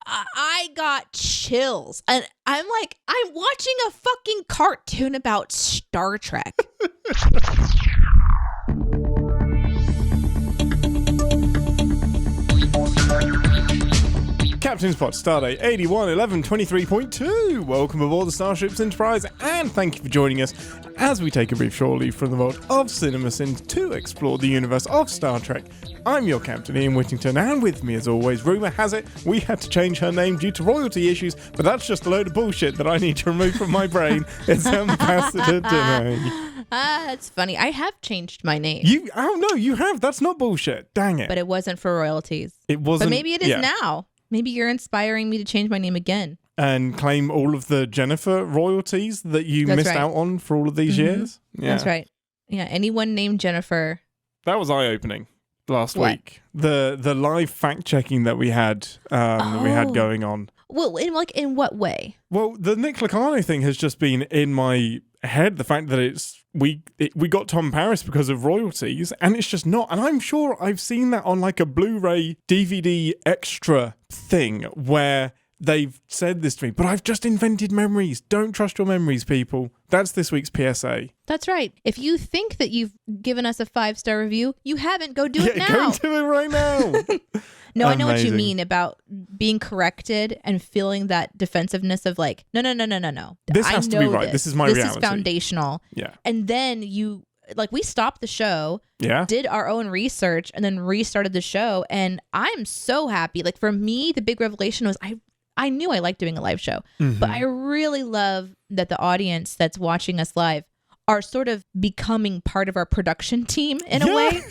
I got chills. And I'm like, I'm watching a fucking cartoon about Star Trek. Captain's Pod, Stardate 811123.2. Welcome aboard the Starship's Enterprise, and thank you for joining us as we take a brief shore leave from the world of CinemaSins to explore the universe of Star Trek. I'm your captain, Ian Whittington, and with me as always, rumour has it we had to change her name due to royalty issues, but that's just a load of bullshit that I need to remove from my brain. It's Ambassador Deneé. That's funny. I have changed my name. No, you have. That's not bullshit. Dang it. But it wasn't for royalties. It wasn't. But maybe it is now. Maybe you're inspiring me to change my name again. And claim all of the Jennifer royalties that you missed out on for all of these years? Yeah. That's right. Yeah, anyone named Jennifer. That was eye-opening last week. The live fact-checking that we had going on. Well, in what way? Well, the Nick Locano thing has just been in my head. The fact that we got Tom Paris because of royalties, and it's just not. And I'm sure I've seen that on like a Blu-ray DVD extra thing where they've said this to me, but I've just invented memories. Don't trust your memories, people. That's this week's PSA. That's right. If you think that you've given us a 5-star review, you haven't. Go do it now. Go do it right now. No, I know what you mean about being corrected and feeling that defensiveness of like, no. This has to be right. This is my reality. This is foundational. Yeah. And then we stopped the show, did our own research, and then restarted the show. And I'm so happy. Like for me, the big revelation was I knew I liked doing a live show, but I really love that the audience that's watching us live are sort of becoming part of our production team in a way.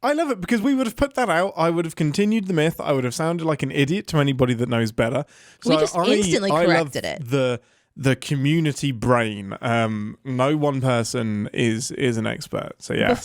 I love it because we would have put that out. I would have continued the myth. I would have sounded like an idiot to anybody that knows better. So we just instantly corrected it. The community brain. No one person is an expert. So yeah.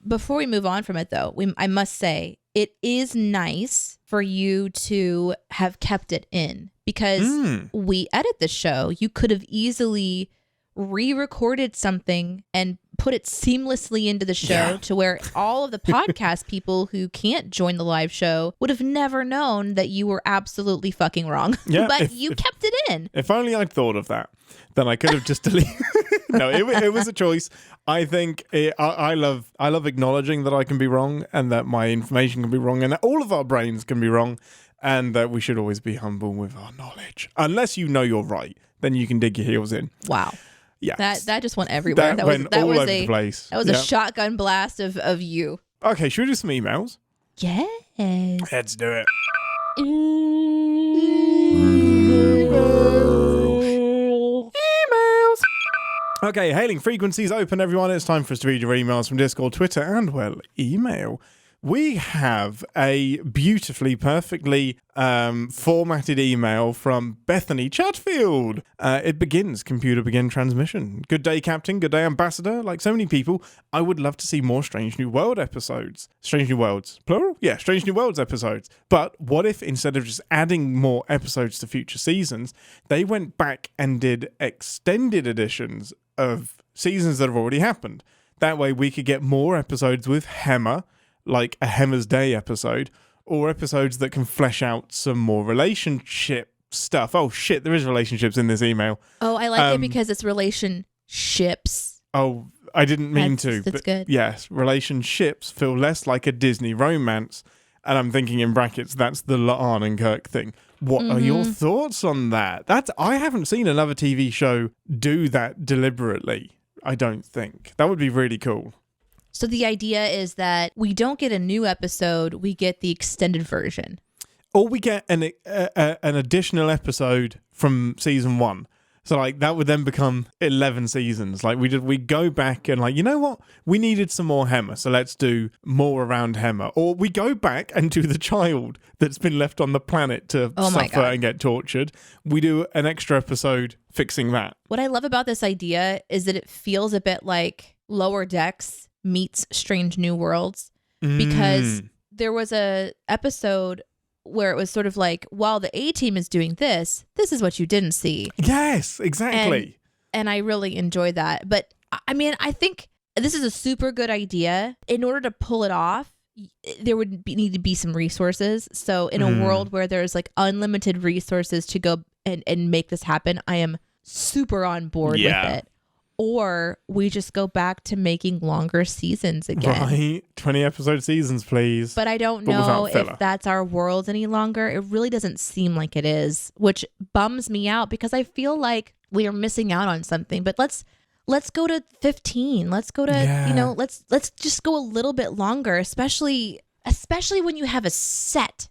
Before we move on from it though, I must say it is nice for you to have kept it in because we edit the show. You could have easily re-recorded something and put it seamlessly into the show to where all of the podcast people who can't join the live show would have never known that you were absolutely fucking wrong. Yeah, but you kept it in. If only I'd thought of that, then I could have just deleted. No, it was a choice. I think I love acknowledging that I can be wrong and that my information can be wrong and that all of our brains can be wrong and that we should always be humble with our knowledge. Unless you know you're right, then you can dig your heels in. Wow. Yeah, that just went everywhere. That went all over the place. That was a shotgun blast of you. Okay, should we do some emails? Yes. Let's do it. Emails. Okay, hailing frequencies open, everyone. It's time for us to read your emails from Discord, Twitter, and, well, email. We have a beautifully, perfectly formatted email from Bethany Chatfield. It begins, computer begin transmission. Good day, Captain. Good day, Ambassador. Like so many people, I would love to see more Strange New World episodes. Strange New Worlds, plural? Yeah, Strange New Worlds episodes. But what if, instead of just adding more episodes to future seasons, they went back and did extended editions of seasons that have already happened? That way we could get more episodes with Hema, like a Hema's Day episode, or episodes that can flesh out some more relationship stuff. Oh shit, there is relationships in this email. Oh, I like it because it's relationships. Oh, I didn't mean to. That's good. Yes, relationships feel less like a Disney romance, and I'm thinking in brackets, that's the La'an and Kirk thing. What are your thoughts on that? I haven't seen another TV show do that deliberately, I don't think. That would be really cool. So the idea is that we don't get a new episode, we get the extended version. Or we get an additional episode from season 1. So like that would then become 11 seasons. Like we go back and like, you know what? We needed some more Hema, so let's do more around Hema. Or we go back and do the child that's been left on the planet to suffer and get tortured. We do an extra episode fixing that. What I love about this idea is that it feels a bit like Lower Decks meets Strange New Worlds, because there was a episode where it was sort of like, while the A-team is doing this is what you didn't see. Yes, exactly. And I really enjoyed that. But I mean, I think this is a super good idea. In order to pull it off, there would need to be some resources. So in a world where there's like unlimited resources to go and make this happen, I am super on board with it. Or we just go back to making longer seasons again. Right. 20 episode seasons, please. But I don't know if that's our world any longer. It really doesn't seem like it is, which bums me out because I feel like we are missing out on something. But let's go to 15. Let's go to, let's just go a little bit longer, especially when you have a set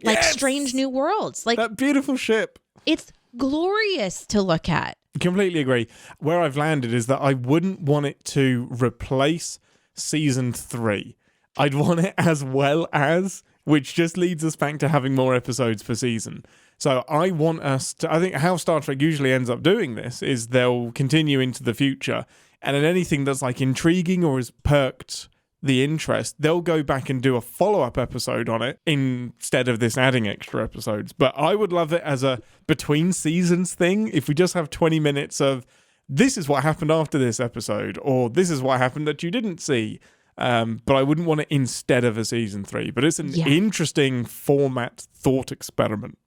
like Strange New Worlds. Like that beautiful ship. It's glorious to look at. Completely agree. Where I've landed is that I wouldn't want it to replace season 3. I'd want it as well as, which just leads us back to having more episodes per season. So I want us to, I think how Star Trek usually ends up doing this is they'll continue into the future, and in anything that's like intriguing or has perked the interest, they'll go back and do a follow-up episode on it instead of this adding extra episodes. But I would love it as a between seasons thing if we just have 20 minutes of this is what happened after this episode, or this is what happened that you didn't see. But I wouldn't want it instead of a season 3. But it's an interesting format thought experiment.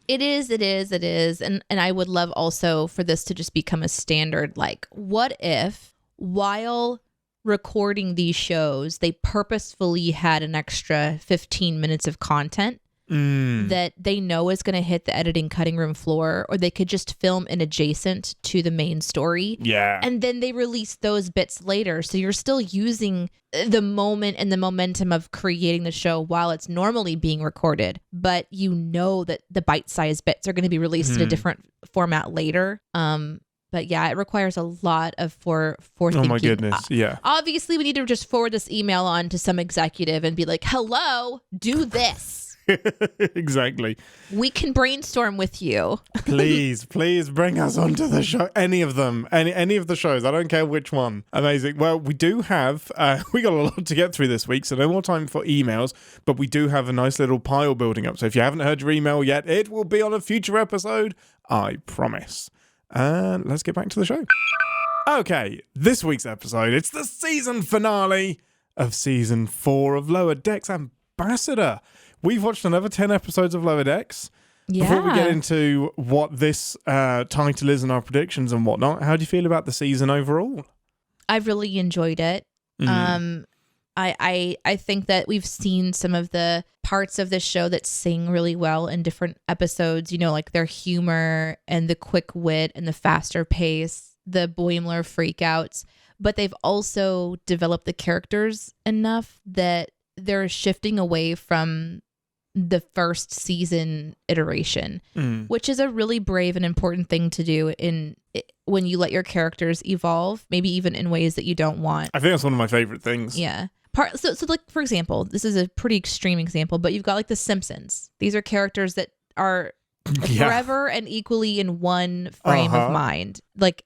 It is. And I would love also for this to just become a standard. Like, what if while recording these shows, they purposefully had an extra 15 minutes of content that they know is going to hit the editing cutting room floor, or they could just film in adjacent to the main story. Yeah. And then they release those bits later. So you're still using the moment and the momentum of creating the show while it's normally being recorded, but you know that the bite-sized bits are going to be released in a different format later. But yeah, it requires a lot of forethinking. Oh my goodness, yeah. Obviously, we need to just forward this email on to some executive and be like, hello, do this. Exactly. We can brainstorm with you. Please bring us onto the show. Any of them. Any of the shows. I don't care which one. Amazing. Well, we do have, we got a lot to get through this week, so no more time for emails, but we do have a nice little pile building up. So if you haven't heard your email yet, it will be on a future episode. I promise. And let's get back to the show. Okay, this week's episode, it's the season finale of season 4 of Lower Decks Ambassador. We've watched another 10 episodes of Lower Decks. Yeah. Before we get into what this title is and our predictions and whatnot, how do you feel about the season overall? I've really enjoyed it. I think that we've seen some of the parts of this show that sing really well in different episodes, you know, like their humor and the quick wit and the faster pace, the Boimler freakouts, but they've also developed the characters enough that they're shifting away from the first season iteration, which is a really brave and important thing to do when you let your characters evolve, maybe even in ways that you don't want. I think that's one of my favorite things. Yeah. So like, for example, this is a pretty extreme example, but you've got like the Simpsons. These are characters that are forever and equally in one frame of mind. Like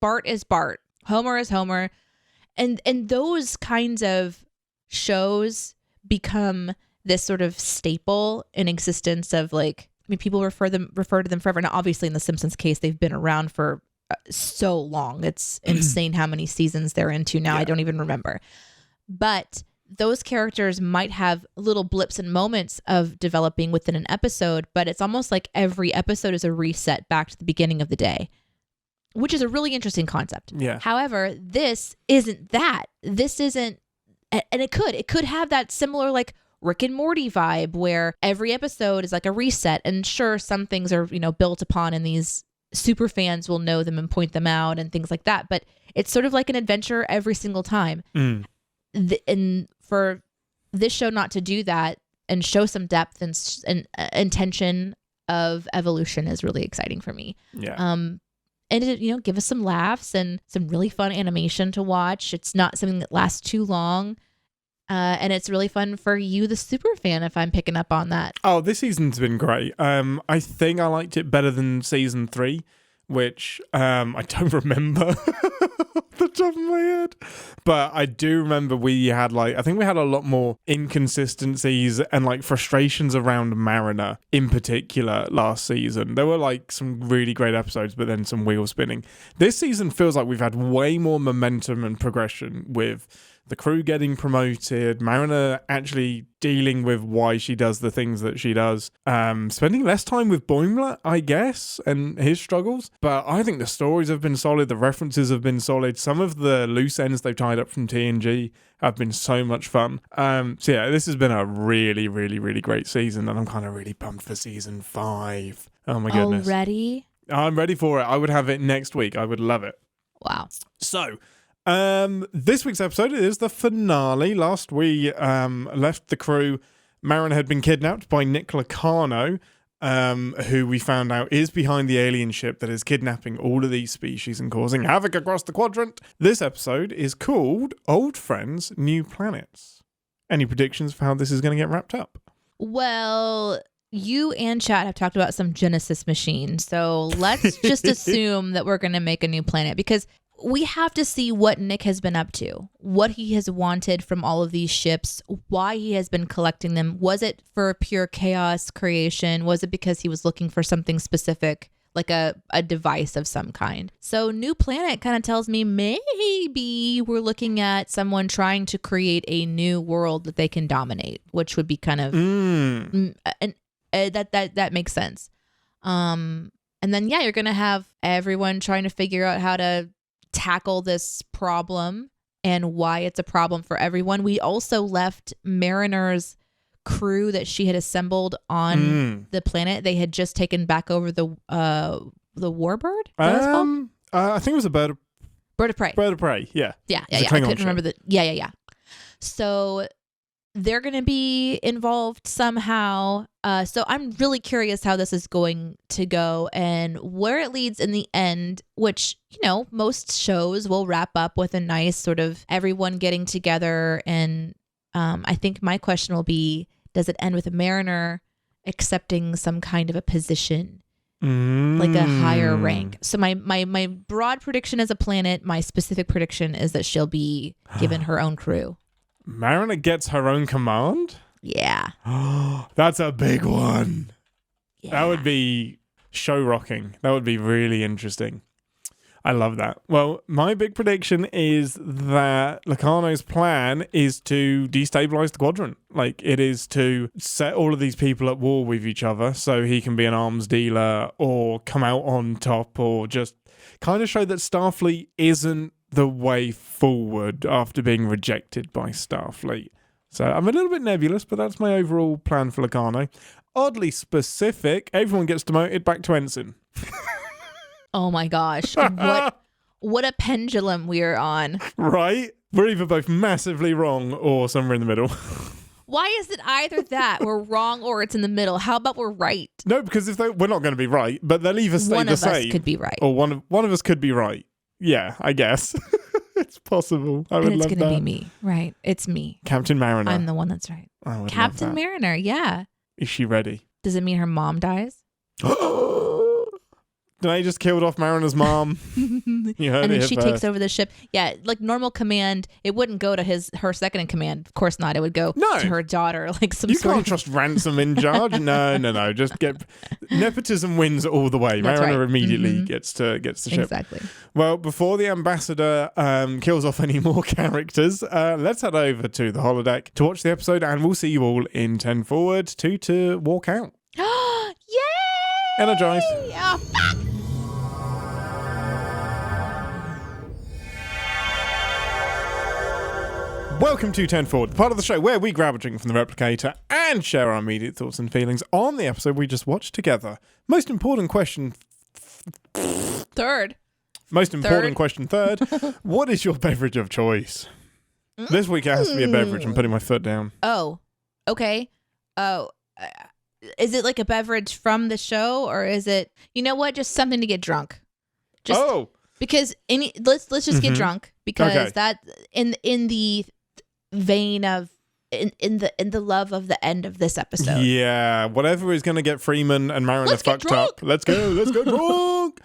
Bart is Bart, Homer is Homer. And those kinds of shows become this sort of staple in existence of like, I mean, people refer to them forever. Now, obviously in the Simpsons case, they've been around for so long. It's insane how many seasons they're into now. I don't even remember. But those characters might have little blips and moments of developing within an episode, but it's almost like every episode is a reset back to the beginning of the day, which is a really interesting concept. Yeah. However, this isn't that. This isn't, and it could have that similar like Rick and Morty vibe where every episode is like a reset, and sure, some things are, you know, built upon and these super fans will know them and point them out and things like that, but it's sort of like an adventure every single time. And for this show not to do that and show some depth and intention of evolution is really exciting for me. Yeah. And it, you know, give us some laughs and some really fun animation to watch. It's not something that lasts too long. And it's really fun for you, the super fan, if I'm picking up on that. Oh, this season's been great. I think I liked it better than season 3, which I don't remember off the top of my head. But I do remember we had I think we had a lot more inconsistencies and like frustrations around Mariner in particular last season. There were like some really great episodes, but then some wheel spinning. This season feels like we've had way more momentum and progression with the crew getting promoted, Mariner actually dealing with why she does the things that she does, spending less time with Boimler, I guess, and his struggles. But I think the stories have been solid, the references have been solid. Some of the loose ends they've tied up from TNG have been so much fun. So yeah, this has been a really, really, really great season, and I'm kind of really pumped for season 5. Oh my goodness. Already? I'm ready for it. I would have it next week. I would love it. Wow. So, this week's episode is the finale. Last we left the crew, Mariner had been kidnapped by Nick Locarno, who we found out is behind the alien ship that is kidnapping all of these species and causing havoc across the quadrant. This episode is called Old Friends, New Planets. Any predictions for how this is going to get wrapped up? Well, you and Chad have talked about some Genesis machines, so let's just assume that we're going to make a new planet, because we have to see what Nick has been up to, what he has wanted from all of these ships, why he has been collecting them. Was it for pure chaos creation? Was it because he was looking for something specific, like a device of some kind? So New Planet kind of tells me maybe we're looking at someone trying to create a new world that they can dominate, which would be kind of that makes sense. And then yeah, you're gonna have everyone trying to figure out how to tackle this problem and why it's a problem for everyone. We also left Mariner's crew that she had assembled on the planet. They had just taken back over the warbird. I think it was a bird of prey. Bird of prey. Yeah. Yeah. I couldn't remember the. Yeah. So they're going to be involved somehow. So I'm really curious how this is going to go and where it leads in the end, which, most shows will wrap up with a nice sort of everyone getting together. And I think my question will be, does it end with a Mariner accepting some kind of a position, like a higher rank? So my broad prediction is a planet. My specific prediction is that she'll be given her own crew. Mariner gets her own command? Yeah. That's a big one. Yeah. That would be show rocking. That would be really interesting. I love that. Well, my big prediction is that Locarno's plan is to destabilize the quadrant. Like, it is to set all of these people at war with each other so he can be an arms dealer or come out on top, or just kind of show that Starfleet isn't the way forward after being rejected by Starfleet. So I'm a little bit nebulous, but that's my overall plan for Locarno. Oddly specific, everyone gets demoted back to ensign. Oh my gosh. What a pendulum we're on. Right? We're either both massively wrong or somewhere in the middle. Why is it either that we're wrong or it's in the middle? How about we're right? No, because we're not going to be right, but they'll either stay the same. One of us could be right. Or one of us could be right. Yeah, I guess. It's possible. I would love that. It's going to be me. Right. It's me. Captain Mariner. I'm the one that's right. I would Captain love that. Mariner. Yeah. Is she ready? Does it mean her mom dies? Deneé just killed off Mariner's mom. You heard and then it she first. takes over the ship. Yeah, like normal command, it wouldn't go to her second in command. Of course not. It would go to her daughter, like some You sort can't trust Ransom in charge. No. Just get nepotism wins all the way. That's Mariner right. immediately gets the ship. Exactly. Well, before the ambassador kills off any more characters, let's head over to the holodeck to watch the episode, and we'll see you all in 10 forward, 2 to walk out. Yay! Energize. Oh, fuck! Welcome to 10 Forward, the part of the show where we grab a drink from the replicator and share our immediate thoughts and feelings on the episode we just watched together. Most important question third. What is your beverage of choice? This week it has to be a beverage. I'm putting my foot down. Oh, okay. Oh, is it like a beverage from the show, or is it, just something to get drunk? Because let's just get drunk, because that in the vein of in the love of the end of this episode. Yeah, whatever is going to get Freeman and Mariner fucked up. Let's go drunk.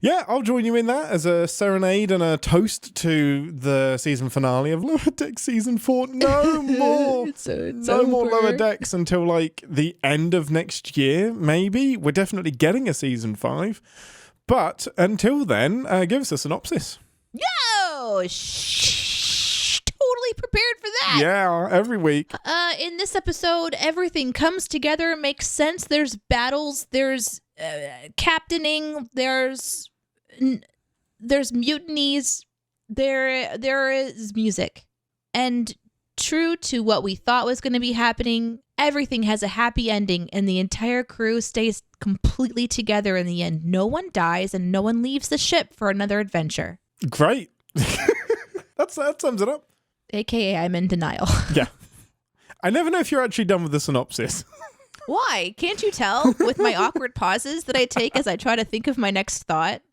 Yeah, I'll join you in that as a serenade and a toast to the season finale of Lower Decks season 4. No more. No more Lower Decks until like the end of next year, maybe. We're definitely getting a season 5. But until then, give us a synopsis. Yo! Totally really prepared for that. Yeah, every week. In this episode, everything comes together, makes sense. There's battles, there's captaining, there's mutinies, there is music. And true to what we thought was going to be happening, everything has a happy ending, and the entire crew stays completely together in the end. No one dies, and no one leaves the ship for another adventure. Great. That sums it up. AKA, I'm in denial. Yeah. I never know if you're actually done with the synopsis. Why? Can't you tell with my awkward pauses that I take as I try to think of my next thought?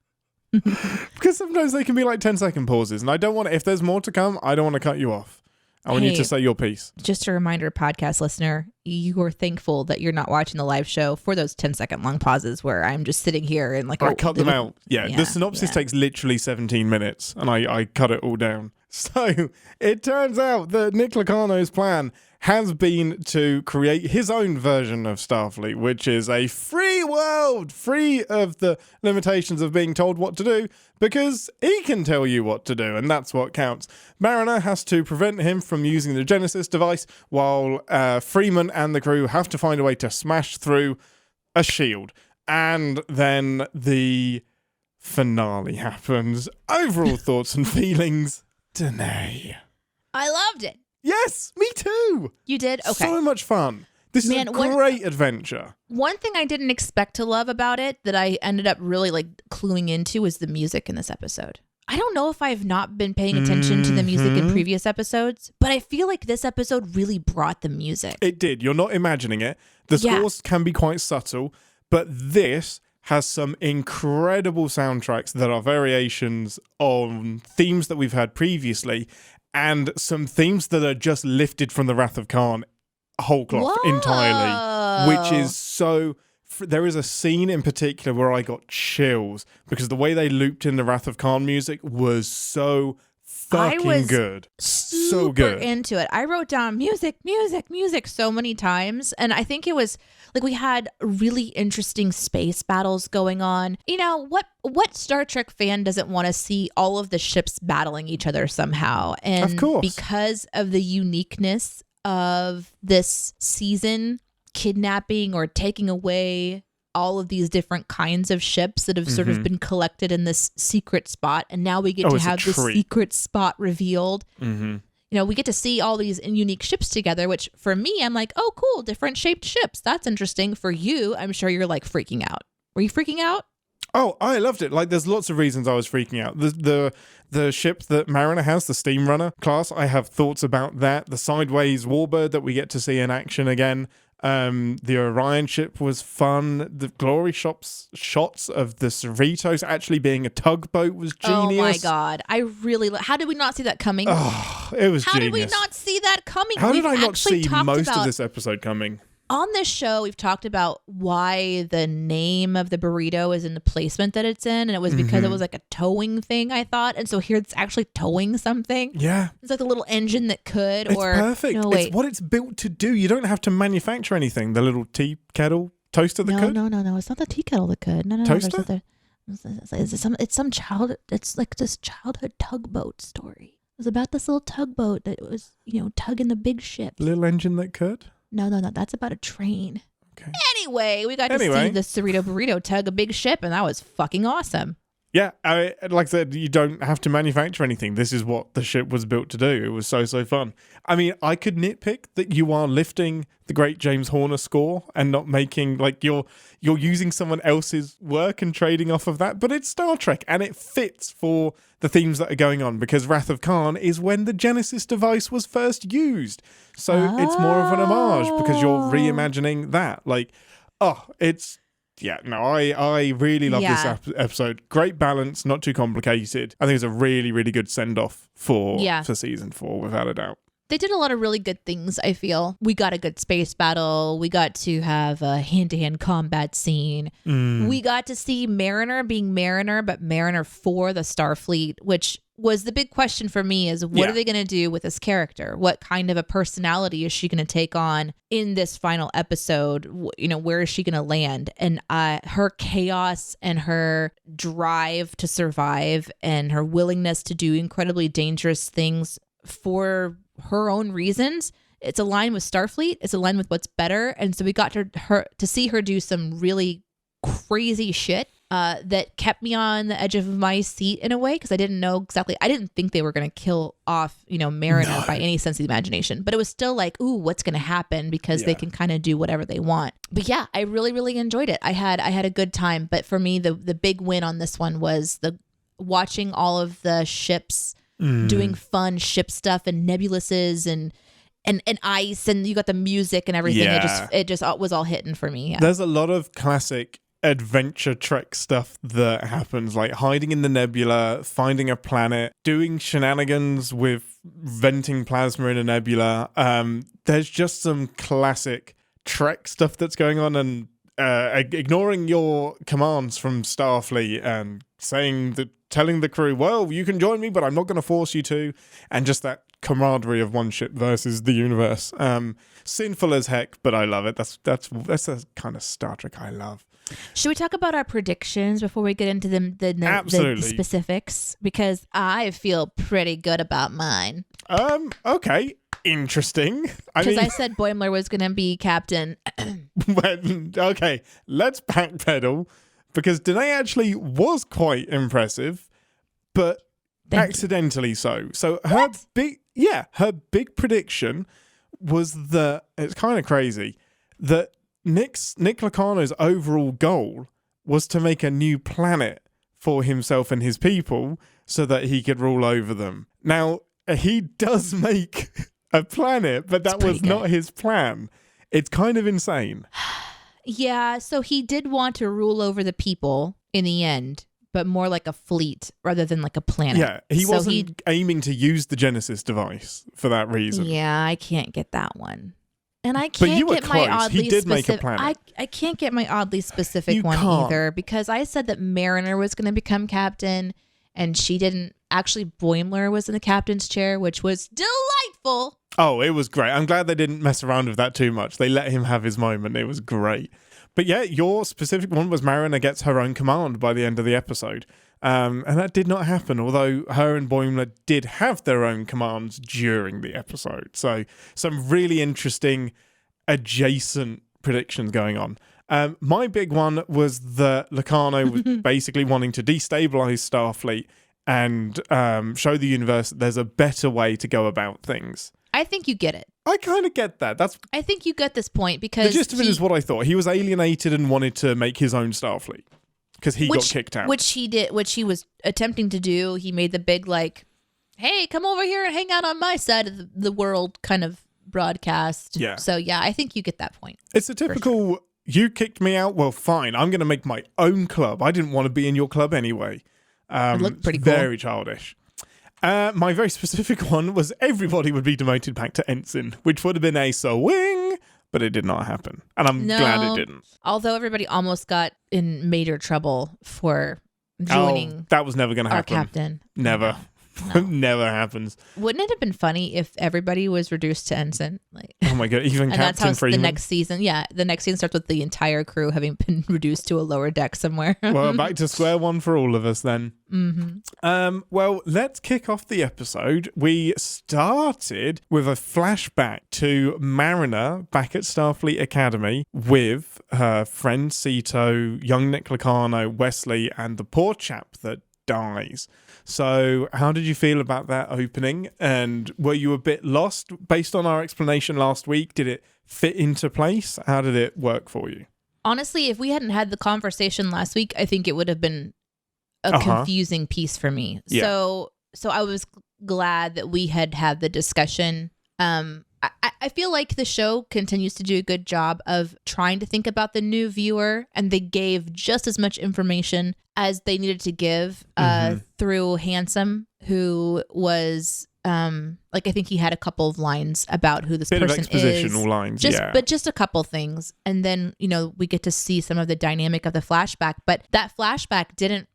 Because sometimes they can be like 10-second pauses, and I don't want to, if there's more to come, I don't want to cut you off. I want you to say your piece. Just a reminder, podcast listener, you are thankful that you're not watching the live show for those 10-second long pauses where I'm just sitting here and like... I cut them out. Yeah, the synopsis takes literally 17 minutes, and I cut it all down. So, it turns out that Nick Locano's plan has been to create his own version of Starfleet, which is a free world, free of the limitations of being told what to do, because he can tell you what to do, and that's what counts. Mariner has to prevent him from using the Genesis device, while Freeman and the crew have to find a way to smash through a shield. And then the finale happens. Overall thoughts and feelings, Deneé. I loved it. Yes, me too. You did? Okay. So much fun. This is a great adventure. One thing I didn't expect to love about it that I ended up really like cluing into was the music in this episode. I don't know if I've not been paying attention to the music in previous episodes, but I feel like this episode really brought the music. It did. You're not imagining it. The scores can be quite subtle, but this has some incredible soundtracks that are variations on themes that we've heard previously, and some themes that are just lifted from the Wrath of Khan whole cloth entirely, which is so... There is a scene in particular where I got chills because the way they looped in the Wrath of Khan music was so fucking good. So good. Into it. I wrote down music so many times, and I think it was like we had really interesting space battles going on. You know, what Star Trek fan doesn't want to see all of the ships battling each other somehow? And of course, because of the uniqueness of this season, kidnapping or taking away all of these different kinds of ships that have sort of been collected in this secret spot, and now we get to have this secret spot revealed. You know, we get to see all these unique ships together, which for me, I'm like, oh, cool, different shaped ships. That's interesting. For you, I'm sure you're like freaking out. Were you freaking out? Oh, I loved it. Like, there's lots of reasons I was freaking out. The ship that Mariner has, the Steam Runner class, I have thoughts about that. The Sideways Warbird that we get to see in action again. The Orion ship was fun. The glory shots of the Cerritos actually being a tugboat was genius. Oh my god, I really how did we not see that coming? Oh, it was how genius. Did we not see that coming? How did I not see most of this episode coming? On this show, we've talked about why the name of the burrito is in the placement that it's in, and it was because it was like a towing thing, I thought. And so here it's actually towing something. Yeah. It's like a little engine that could. It's perfect. No, it's what it's built to do. You don't have to manufacture anything. The little tea kettle toaster that could? No. It's not the tea kettle that could. No. Toaster? It's like this childhood tugboat story. It was about this little tugboat that was, tugging the big ships. Little engine that could? No. That's about a train. Okay. Anyway, we got to see the Cerrito burrito tug a big ship, and that was fucking awesome. Yeah, like I said, you don't have to manufacture anything. This is what the ship was built to do. It was so fun. I mean, I could nitpick that you are lifting the great James Horner score and not making, like, you're using someone else's work and trading off of that, but it's Star Trek, and it fits for the themes that are going on, because Wrath of Khan is when the Genesis device was first used. So it's more of an homage, because you're reimagining that. Like, it's... Yeah, no, I really love this episode. Great balance, not too complicated. I think it's a really, really good send-off for season 4, without a doubt. They did a lot of really good things, I feel. We got a good space battle. We got to have a hand-to-hand combat scene. We got to see Mariner being Mariner, but Mariner for the Starfleet, which was the big question for me is what are they going to do with this character? What kind of a personality is she going to take on in this final episode? Where is she going to land? And her chaos and her drive to survive and her willingness to do incredibly dangerous things for her own reasons. It's aligned with Starfleet. It's aligned with what's better. And so we got to see her do some really crazy shit that kept me on the edge of my seat in a way, because I didn't know exactly. I didn't think they were going to kill off, Mariner by any sense of the imagination. But it was still like, ooh, what's going to happen? Because they can kind of do whatever they want. But yeah, I really, really enjoyed it. I had a good time. But for me, the big win on this one was watching all of the ships doing fun ship stuff and nebuluses and ice, and you got the music and everything. Yeah. It just was all hitting for me. Yeah. There's a lot of classic adventure trek stuff that happens, like hiding in the nebula, finding a planet, doing shenanigans with venting plasma in a nebula. There's just some classic trek stuff that's going on, and ignoring your commands from Starfleet and telling the crew, well, you can join me, but I'm not going to force you to, and just that camaraderie of one ship versus the universe. Sinful as heck, but I love it. That's the kind of Star Trek I love. Should we talk about our predictions before we get into the specifics? Because I feel pretty good about mine. Okay. Interesting. Because I said Boimler was going to be captain. Okay, let's backpedal, because Deneé actually was quite impressive, but accidentally so. So her big prediction was that, it's kind of crazy, that Nick Locano's overall goal was to make a new planet for himself and his people so that he could rule over them. Now, he does make a planet, but that was not his plan. It's kind of insane. Yeah, so he did want to rule over the people in the end, but more like a fleet rather than like a planet. Yeah, he wasn't aiming to use the Genesis device for that reason. Yeah, I can't get that one. And I can't get my oddly specific. I can't get my oddly specific one either, because I said that Mariner was going to become captain, and she didn't. Actually, Boimler was in the captain's chair, which was delightful. Oh, it was great. I'm glad they didn't mess around with that too much. They let him have his moment. It was great. But yeah, your specific one was Mariner gets her own command by the end of the episode. And that did not happen, although her and Boimler did have their own commands during the episode. So some really interesting adjacent predictions going on. My big one was that Locano was basically wanting to destabilize Starfleet and show the universe that there's a better way to go about things. I think you get it. I kind of get that. I think you get this point, because the gist of it is what I thought. He was alienated and wanted to make his own Starfleet because he got kicked out. Which he did, which he was attempting to do. He made the big, like, hey, come over here and hang out on my side of the world kind of broadcast. Yeah. So, yeah, I think you get that point. It's a typical, you kicked me out, well, fine, I'm going to make my own club. I didn't want to be in your club anyway. It looked pretty cool. Very childish. My very specific one was everybody would be demoted back to ensign, which would have been a swing, but it did not happen. And I'm glad it didn't. Although everybody almost got in major trouble for joining that was never going to happen. Our captain. Never. No. Never happens. Wouldn't it have been funny if everybody was reduced to ensign? Like, oh my god, even and Captain that's how Freeman. The next season, the next season starts with the entire crew having been reduced to a lower deck somewhere. Well, back to square one for all of us then. Mm-hmm. Well, let's kick off the episode. We started with a flashback to Mariner back at Starfleet Academy with her friend Sito, young Nick Locano, Wesley, and the poor chap that dies. So how did you feel about that opening? And were you a bit lost based on our explanation last week? Did it fit into place? How did it work for you? Honestly, if we hadn't had the conversation last week, I think it would have been a confusing piece for me. Yeah. So I was glad that we had the discussion. I feel like the show continues to do a good job of trying to think about the new viewer, and they gave just as much information as they needed to give through Handsome, who was I think he had a couple of lines about who this person is. Bit of expositional lines, but just a couple things, and then we get to see some of the dynamic of the flashback. But that flashback didn't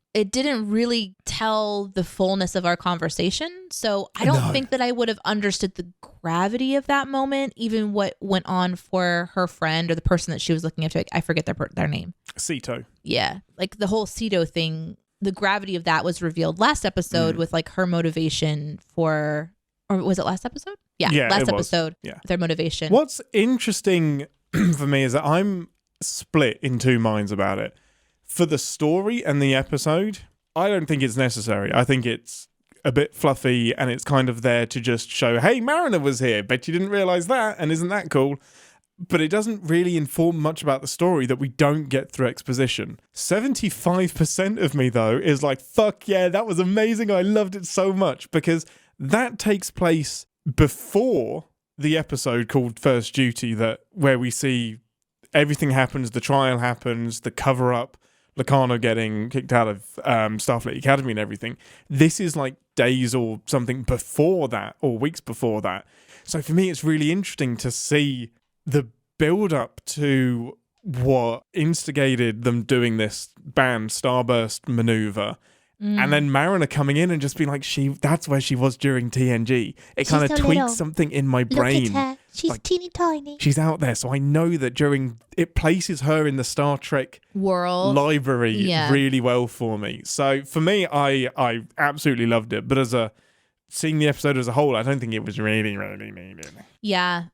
really tell the fullness of our conversation. So I don't think that I would have understood the gravity of that moment, even what went on for her friend or the person that she was looking up to. I forget their name. Sito. Yeah. Like the whole Sito thing, the gravity of that was revealed last episode with like her motivation for, Or was it last episode? Yeah, Yeah, last it was. episode. Yeah. Their motivation. What's interesting for me is that I'm split in two minds about it. For the story and the episode, I don't think it's necessary. I think it's a bit fluffy and it's kind of there to just show, hey, Mariner was here. Bet you didn't realize that, and isn't that cool? But it doesn't really inform much about the story that we don't get through exposition. 75% of me, though, is like, fuck yeah, that was amazing. I loved it so much, because that takes place before the episode called First Duty, where we see everything happens, the trial happens, the cover-up, Locarno getting kicked out of Starfleet Academy and everything. This is like days or something before that, or weeks before that. So for me, it's really interesting to see the build-up to what instigated them doing this banned Starburst maneuver. And then Mariner coming in and just being like, that's where she was during TNG. It kind of so tweaks little. something in my brain. Look at her. She's like, teeny tiny. She's out there. So I know that it places her in the Star Trek world library really well for me. So for me, I absolutely loved it. But seeing the episode as a whole, I don't think it was really, really needed. Yeah.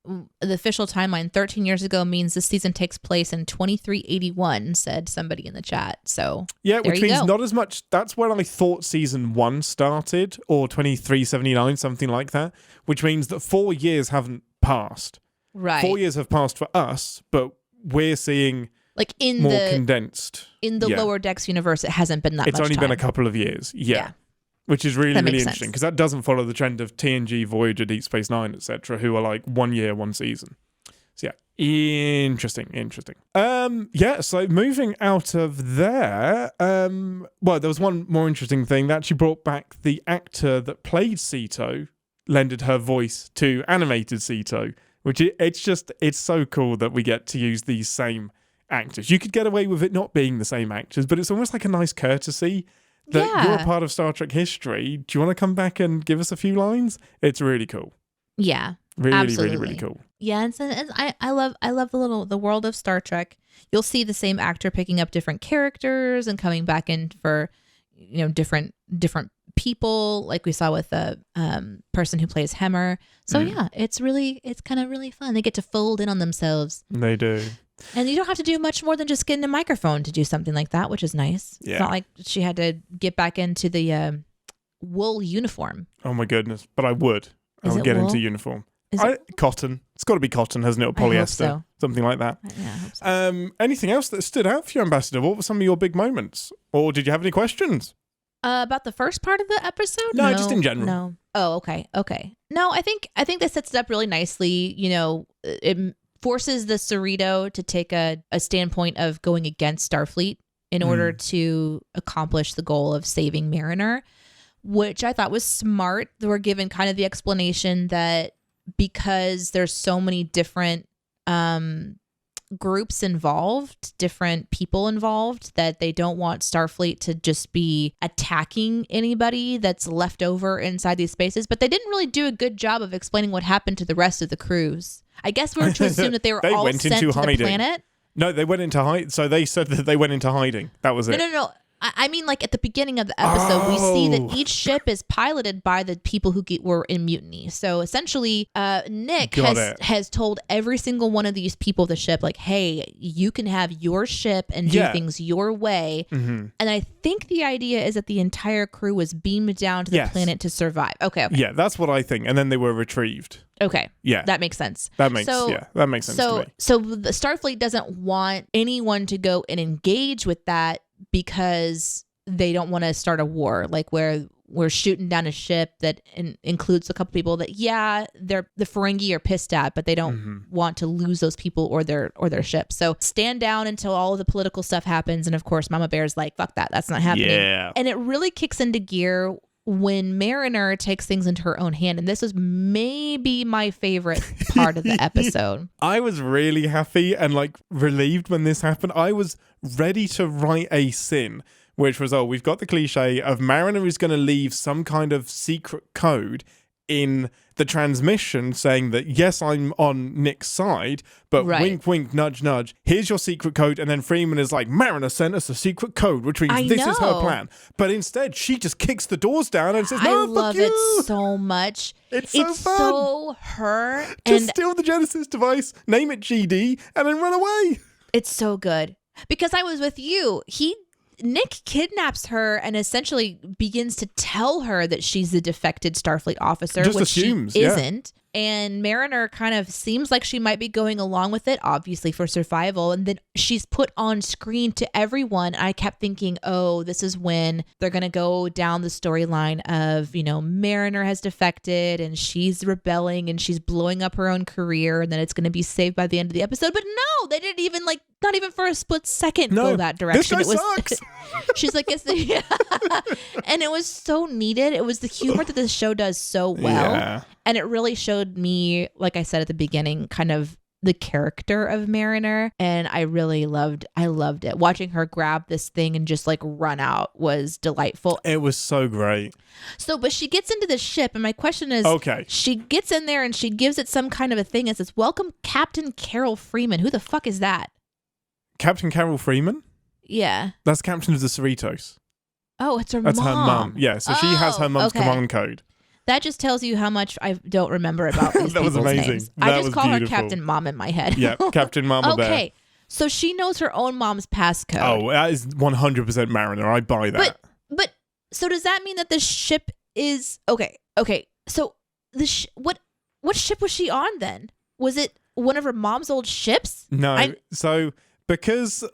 The official timeline 13 years ago means this season takes place in 2381, said somebody in the chat. So yeah, which means go. not as much. That's when I thought season 1 started, or 2379, something like that, which means that 4 years haven't passed. Right. 4 years have passed for us, but we're seeing like in more the condensed. In the Lower Decks universe, it hasn't been that it's much only time. been a couple of years. Yeah. Which is really, That really makes interesting, sense. because that doesn't follow the trend of TNG, Voyager, Deep Space Nine, etc., who are like 1 year, 1 season. So yeah, interesting. So moving out of there, well, there was one more interesting thing. They actually brought back the actor that played Sito, lended her voice to animated Sito, which it's so cool that we get to use these same actors. You could get away with it not being the same actors, but it's almost like a nice courtesy that you're a part of Star Trek history. Do you want to come back and give us a few lines? It's really cool. Yeah, really, absolutely. really, really cool. Yeah, and I love the world of Star Trek. You'll see the same actor picking up different characters and coming back in for different people, like we saw with the person who plays Hemmer. So yeah, it's kind of really fun. They get to fold in on themselves. They do. And you don't have to do much more than just get in a microphone to do something like that, which is nice. Yeah. It's not like she had to get back into the wool uniform. Oh my goodness. But I would Is get it wool? into uniform. Is it? Cotton. It's got to be cotton, hasn't it? Or I hope polyester. so. Something like that. Yeah, I hope so. Anything else that stood out for you, Ambassador? What were some of your big moments? Or did you have any questions? About the first part of the episode? No, just in general. No. Oh, okay. No, I think that sets it up really nicely. It forces the Cerrito to take a standpoint of going against Starfleet in order to accomplish the goal of saving Mariner, which I thought was smart. They were given kind of the explanation that because there's so many different groups involved, different people involved, that they don't want Starfleet to just be attacking anybody that's left over inside these spaces. But they didn't really do a good job of explaining what happened to the rest of the crews. I guess we were to assume that they were all sent to the planet. No, they went into hiding. So they said that they went into hiding. That was it. No. I mean, like at the beginning of the episode, we see that each ship is piloted by the people who were in mutiny. So essentially, Nick has told every single one of these people of the ship, like, hey, you can have your ship and do things your way. Mm-hmm. And I think the idea is that the entire crew was beamed down to the planet to survive. Okay. Yeah, that's what I think. And then they were retrieved. Okay. Yeah. That makes sense. That makes sense to me. So the Starfleet doesn't want anyone to go and engage with that because they don't want to start a war, like where we're shooting down a ship that includes a couple people that the Ferengi are pissed at, but they don't want to lose those people or their ship. So stand down until all of the political stuff happens, and of course Mama Bear's like, fuck that's not happening. And it really kicks into gear when Mariner takes things into her own hand, and this was maybe my favorite part of the episode. I was really happy and like relieved when this happened. I was ready to write a sin, which was, we've got the cliche of Mariner is going to leave some kind of secret code in the transmission saying that, yes, I'm on Nick's side, but wink, wink, nudge, nudge, here's your secret code. And then Freeman is like, Mariner sent us a secret code, which means this is her plan. But instead, she just kicks the doors down and says, no, I love fuck you. it so much. It's so fun. So her. Just steal the Genesis device, name it GD, and then run away. It's so good. Because I was with you. Nick kidnaps her and essentially begins to tell her that she's the defected Starfleet officer, just which assumes, she isn't. And Mariner kind of seems like she might be going along with it, obviously for survival. And then she's put on screen to everyone. I kept thinking, oh, this is when they're going to go down the storyline of, Mariner has defected and she's rebelling and she's blowing up her own career. And then it's going to be saved by the end of the episode. But no, they didn't even not even for a split second go that direction. This guy sucks. She's like, and it was so needed. It was the humor that this show does so well. Yeah. And it really showed me, like I said at the beginning, kind of the character of Mariner. And I loved it. Watching her grab this thing and just run out was delightful. It was so great. So, but she gets into the ship, and my question is, okay, she gets in there and she gives it some kind of a thing and says, welcome Captain Carol Freeman. Who the fuck is that? Captain Carol Freeman? Yeah. That's Captain of the Cerritos. Oh, it's her mom. That's her mum. Yeah, so she has her mum's command code. That just tells you how much I don't remember about these That was amazing. Names. That I just was call beautiful. her Captain Mom in my head. Yeah, Captain Mama Bear. Okay, so she knows her own mom's passcode. Oh, that is 100% Mariner. I buy that. But so does that mean that the ship is okay? So what ship was she on then? Was it one of her mom's old ships? No. Because,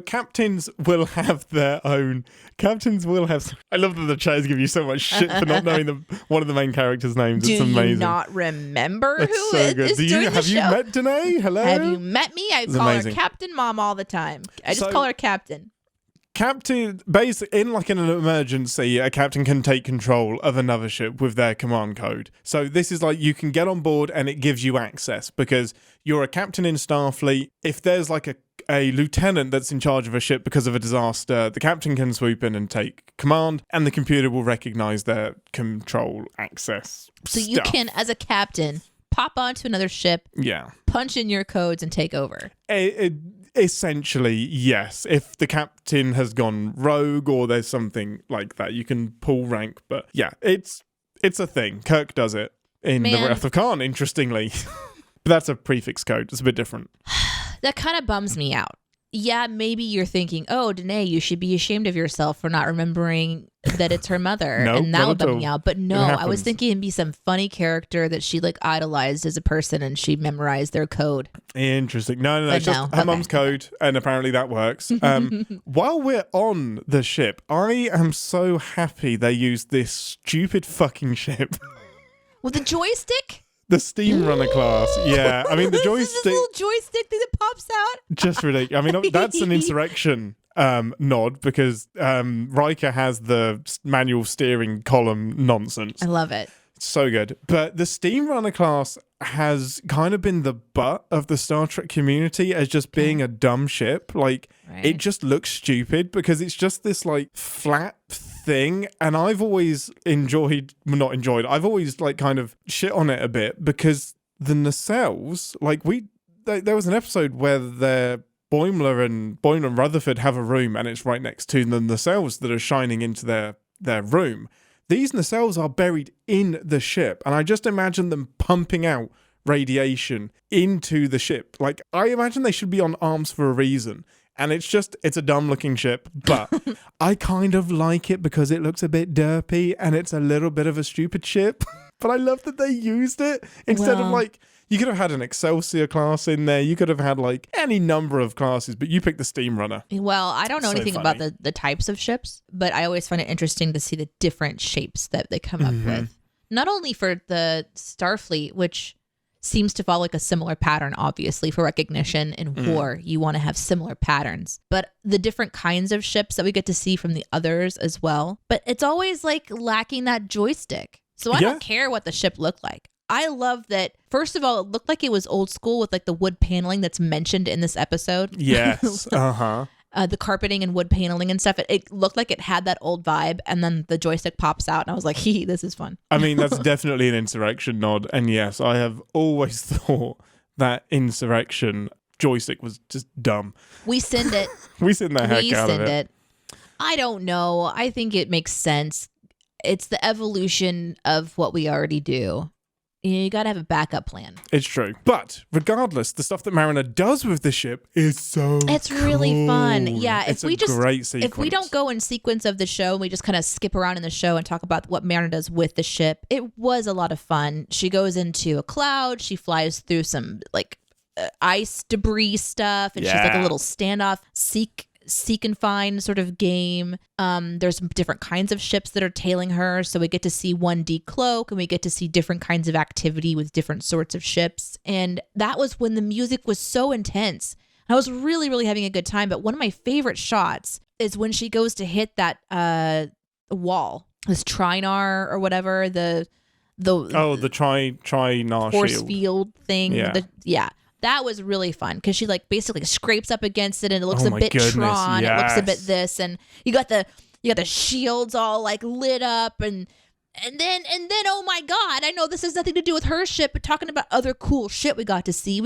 captains will have their own... Captains will have... I love that the chat's give you so much shit for not knowing one of the main characters' names. It's amazing. Do you not remember It's who so is good. doing the show? Have you met Deneé? Hello? Have you met me? I call her Captain Mom all the time. I just call her Captain. Captain, basically, in an emergency, a captain can take control of another ship with their command code. So this is you can get on board and it gives you access because you're a captain in Starfleet. If there's a lieutenant that's in charge of a ship because of a disaster, the captain can swoop in and take command and the computer will recognize their control access. So you can, as a captain, pop onto another ship, punch in your codes and take over. Essentially, yes. If the captain has gone rogue or there's something like that, you can pull rank. But yeah, it's a thing. Kirk does it in The Wrath of Khan, interestingly. But that's a prefix code. It's a bit different. That kind of bums me out. Yeah, maybe you're thinking, oh, Deneé, you should be ashamed of yourself for not remembering that it's her mother. No, and that would bum all. me out. But no, I was thinking it'd be some funny character that she idolized as a person and she memorized their code. Interesting. No, it's just her mum's code, and apparently that works. While we're on the ship, I am so happy they used this stupid fucking ship. With a joystick? The Steam Runner class, yeah. I mean, the joystick... This little joystick thing that pops out? Just ridiculous. I mean, that's an insurrection nod because Riker has the manual steering column nonsense. I love it. So good. But the Steam Runner class has kind of been the butt of the Star Trek community as just being a dumb ship. It just looks stupid because it's just this flat thing, and I've always I've always kind of shit on it a bit because the nacelles, there was an episode where Boimler and Rutherford have a room and it's right next to the nacelles that are shining into their room. These nacelles are buried in the ship, and I just imagine them pumping out radiation into the ship. I imagine they should be on arms for a reason. And it's a dumb looking ship, but I kind of like it because it looks a bit derpy and it's a little bit of a stupid ship. But I love that they used it instead of you could have had an Excelsior class in there. You could have had any number of classes, but you picked the Steam Runner. Well, I don't know anything about the types of ships, but I always find it interesting to see the different shapes that they come up with. Not only for the Starfleet, which seems to follow a similar pattern, obviously, for recognition in war. You want to have similar patterns, but the different kinds of ships that we get to see from the others as well. But it's always lacking that joystick. So I don't care what the ship looked like. I love that, first of all, it looked like it was old school with the wood paneling that's mentioned in this episode. Yes. the carpeting and wood paneling and stuff. It looked like it had that old vibe, and then the joystick pops out, and I was like, this is fun. I mean, that's definitely an Insurrection nod. And yes, I have always thought that Insurrection joystick was just dumb. We sinned it. We sinned the heck out of it. I don't know. I think it makes sense. It's the evolution of what we already do. You got to have a backup plan. It's true. But regardless, the stuff that Mariner does with the ship is so It's really fun. Yeah. It's a great sequence. If we don't go in sequence of the show, and we just kind of skip around in the show and talk about what Mariner does with the ship, it was a lot of fun. She goes into a cloud. She flies through some like ice debris stuff. And she's like a little standoff, seek and find sort of game. There's different kinds of ships that are tailing her, so we get to see one decloak, and we get to see different kinds of activity with different sorts of ships. And that was when the music was so intense. I was really, really having a good time. But one of my favorite shots is when she goes to hit that wall, this Trinar or whatever, the Trinar force shield field thing. Yeah. That was really fun because she like basically scrapes up against it, and it looks a bit Tron. Yes. It looks a bit this, and you got the shields all like lit up, and then oh my God, I know this has nothing to do with her ship, but talking about other cool shit we got to see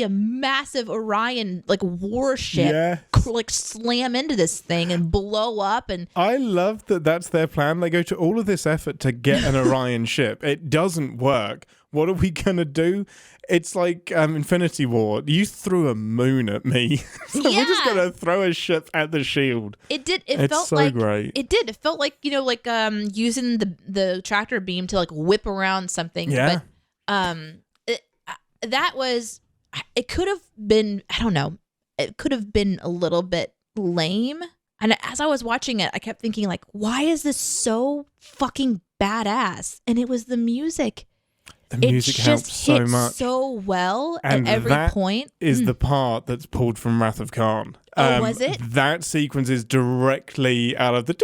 a massive Orion like warship like slam into this thing and blow up. And I love that that's their plan. They go to all of this effort to get an Orion ship. It doesn't work. What are we gonna do? It's like Infinity War. You threw a moon at me. So we're just gonna throw a ship at the shield. It did. It's felt so like great. It did. It felt like using the tractor beam to like whip around something. Yeah. But that was. It could have been. I don't know. It could have been a little bit lame. And as I was watching it, I kept thinking like, why is this so fucking badass? And it was the music. The music helps so much. So well and at every point. Is the part that's pulled from Wrath of Khan. Oh, was it? That sequence is directly out of the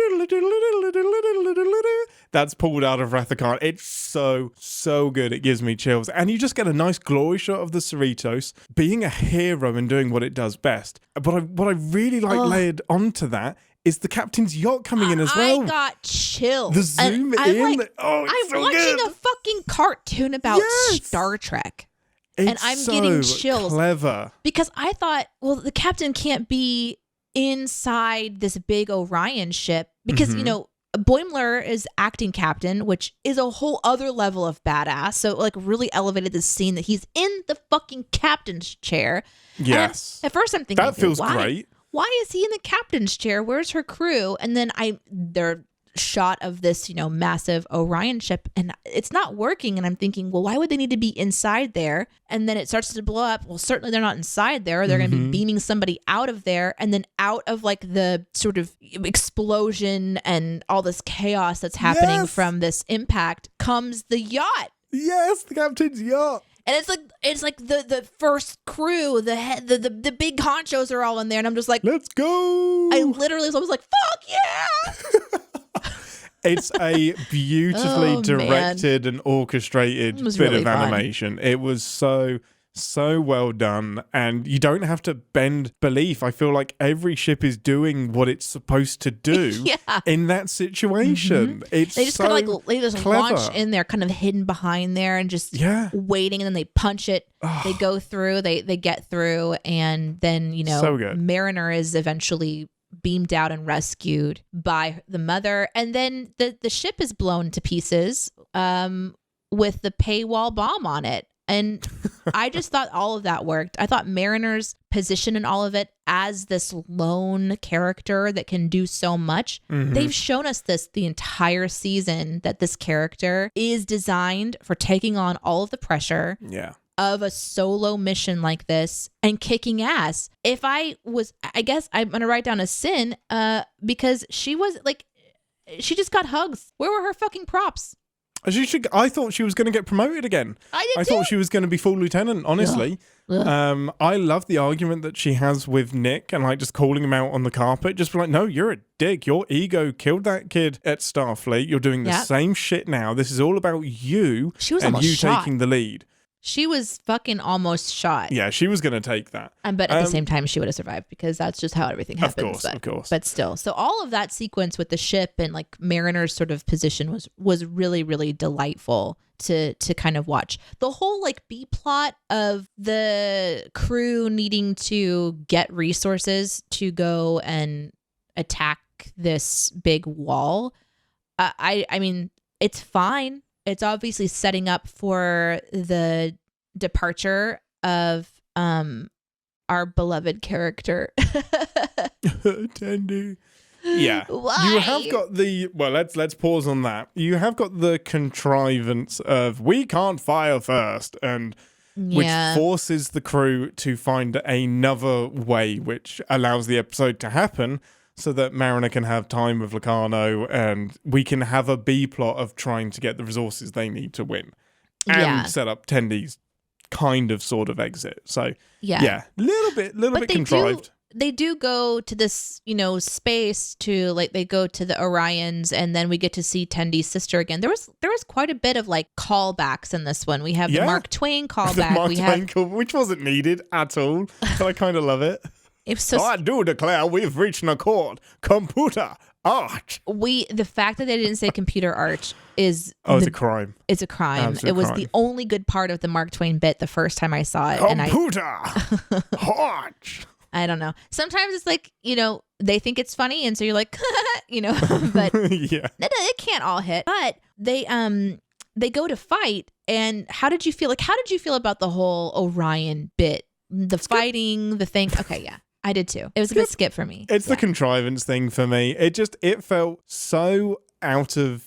that's pulled out of Wrath of Khan. It's so good. It gives me chills. And you just get a nice glory shot of the Cerritos being a hero and doing what it does best. But what I really layered onto that is the captain's yacht coming in as well. I got chills. The zoom in. I'm so watching good. a fucking cartoon about Star Trek. And I'm getting chills. Clever. Because I thought, well, the captain can't be inside this big Orion ship. Because, Boimler is acting captain, which is a whole other level of badass. So, like, really elevated the scene that he's in the fucking captain's chair. Yes. And at first I'm thinking, that feels great. Why is he in the captain's chair? Where's her crew? And then they're shot of this, massive Orion ship, and it's not working. And I'm thinking, well, why would they need to be inside there? And then it starts to blow up. Well, certainly they're not inside there. They're going to be beaming somebody out of there. And then out of like the sort of explosion and all this chaos that's happening from this impact comes the yacht. Yes, the captain's yacht. And it's like the first crew, the big honchos are all in there, and I'm just like, let's go. I literally was like, fuck yeah. It's a beautifully directed and orchestrated bit really of fun. animation. It was so well done, and you don't have to bend belief. I feel like every ship is doing what it's supposed to do in that situation. It's they just so kind of like they just clever. launch in there, kind of hidden behind there, and just waiting, and then they punch it. They go through, they get through, and then So good. Mariner is eventually beamed out and rescued by the mother, and then the ship is blown to pieces with the paywall bomb on it. And I just thought all of that worked. I thought Mariner's position in all of it as this lone character that can do so much. They've shown us this the entire season, that this character is designed for taking on all of the pressure of a solo mission like this and kicking ass. I guess I'm going to write down a sin because she was like, she just got hugs. Where were her fucking props? I thought she was going to get promoted again. I thought she was going to be full lieutenant, honestly. I love the argument that she has with Nick and like just calling him out on the carpet. Just be like, no, you're a dick. Your ego killed that kid at Starfleet. You're doing the same shit now. This is all about you She was and almost you shot. taking the lead. She was fucking almost shot. Yeah, she was going to take that. But at the same time, she would have survived because that's just how everything happens. Of course. But still. So all of that sequence with the ship and like Mariner's sort of position was really, really delightful to kind of watch. The whole like B plot of the crew needing to get resources to go and attack this big wall. I mean, it's fine. It's obviously setting up for the departure of our beloved character. Tendi. Yeah. Why? You have got the let's pause on that. You have got the contrivance of we can't fire first and which forces the crew to find another way which allows the episode to happen so that Mariner can have time with Locarno and we can have a B plot of trying to get the resources they need to win and set up Tendi's kind of sort of exit. So little bit contrived. They do go to this, space to like they go to the Orions and then we get to see Tendi's sister again. There was quite a bit of like callbacks in this one. We have the Mark Twain callback. Which wasn't needed at all. So I kind of love it. I do declare we've reached an accord. Computer art. The fact that they didn't say computer art is it's a crime. It's a crime. Absolute it was crime. the only good part of the Mark Twain bit the first time I saw it. Computer art. I don't know. Sometimes it's like, they think it's funny and so you're like, but it can't all hit. But they go to fight and how did you feel about the whole Orion bit? The fighting, the thing. Okay, yeah. I did too. It was a good skip for me. It's the contrivance thing for me. It felt so out of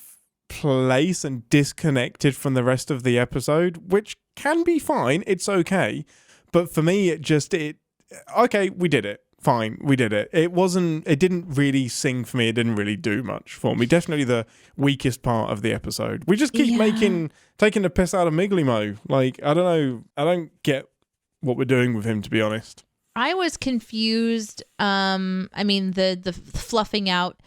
place and disconnected from the rest of the episode, which can be fine. It's okay. But for me, okay, we did it. Fine, we did it. It didn't really sing for me. It didn't really do much for me. Definitely the weakest part of the episode. We just keep taking the piss out of Miglimo. Like, I don't know. I don't get what we're doing with him, to be honest. I was confused. I mean, the fluffing out,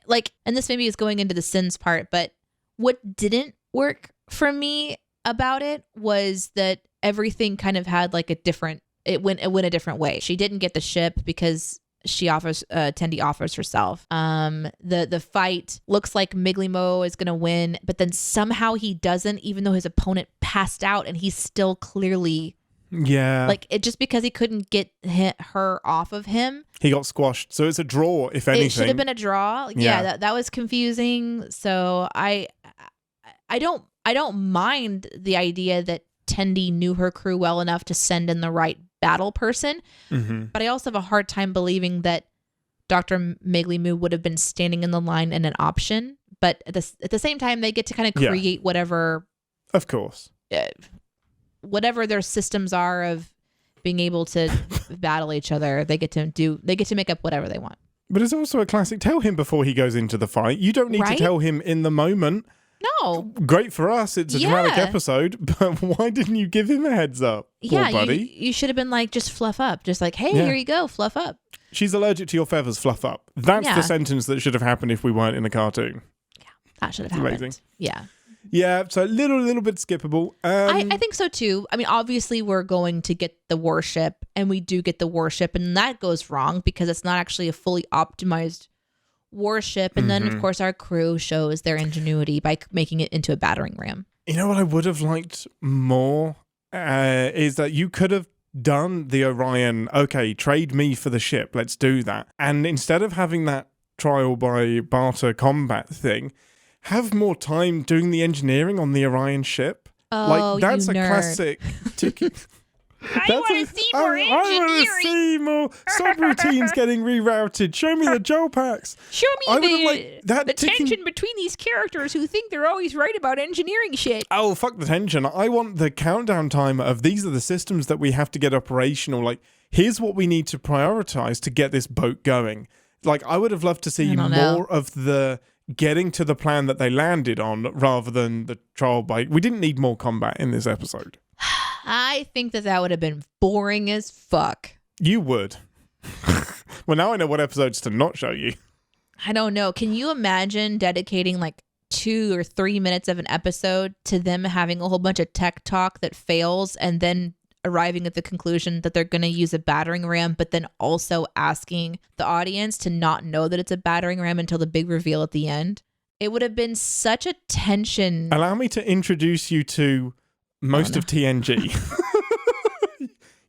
like, and this maybe is going into the sins part, but what didn't work for me about it was that everything kind of had like it went a different way. She didn't get the ship because Tendi offers herself. The fight looks like Miglimo is gonna win, but then somehow he doesn't, even though his opponent passed out and he's still clearly like it, just because he couldn't get her off of him, he got squashed. So it's a draw, if anything. It should have been a draw. Yeah, that was confusing. So I don't mind the idea that Tendi knew her crew well enough to send in the right battle person, but I also have a hard time believing that Dr. Miglimo would have been standing in the line and an option. But at the same time, they get to kind of create whatever, of course, whatever their systems are of being able to battle each other. They get to make up whatever they want. But it's also a classic. Tell him before he goes into the fight. You don't need to tell him in the moment. No. Great for us. It's a dramatic episode, but why didn't you give him a heads up? Poor buddy. You should have been like, just fluff up. Just like, hey, here you go, fluff up. She's allergic to your feathers, fluff up. That's the sentence that should have happened if we weren't in a cartoon. Yeah, that should have happened. Amazing. Yeah. Yeah, so a little bit skippable. I think so too. I mean, obviously we're going to get the warship, and we do get the warship, and that goes wrong because it's not actually a fully optimized warship. And then, of course, our crew shows their ingenuity by making it into a battering ram. You know what I would have liked more is that you could have done the Orion, okay, trade me for the ship, let's do that. And instead of having that trial by barter combat thing, have more time doing the engineering on the Orion ship. Oh, like, that's you a nerd. classic ticket. I want to see more engineering. I want to see more subroutines getting rerouted. Show me the Joel packs. Show me the tension between these characters who think they're always right about engineering shit. Oh, fuck the tension. I want the countdown timer of these are the systems that we have to get operational. Like, here's what we need to prioritize to get this boat going. Like, I would have loved to see more of the getting to the plan that they landed on rather than the trial by... We didn't need more combat in this episode. I think that would have been boring as fuck. You would. Well, now I know what episodes to not show you. I don't know. Can you imagine dedicating like 2 or 3 minutes of an episode to them having a whole bunch of tech talk that fails and then arriving at the conclusion that they're going to use a battering ram, but then also asking the audience to not know that it's a battering ram until the big reveal at the end. It would have been such a tension. Allow me to introduce you to most of TNG.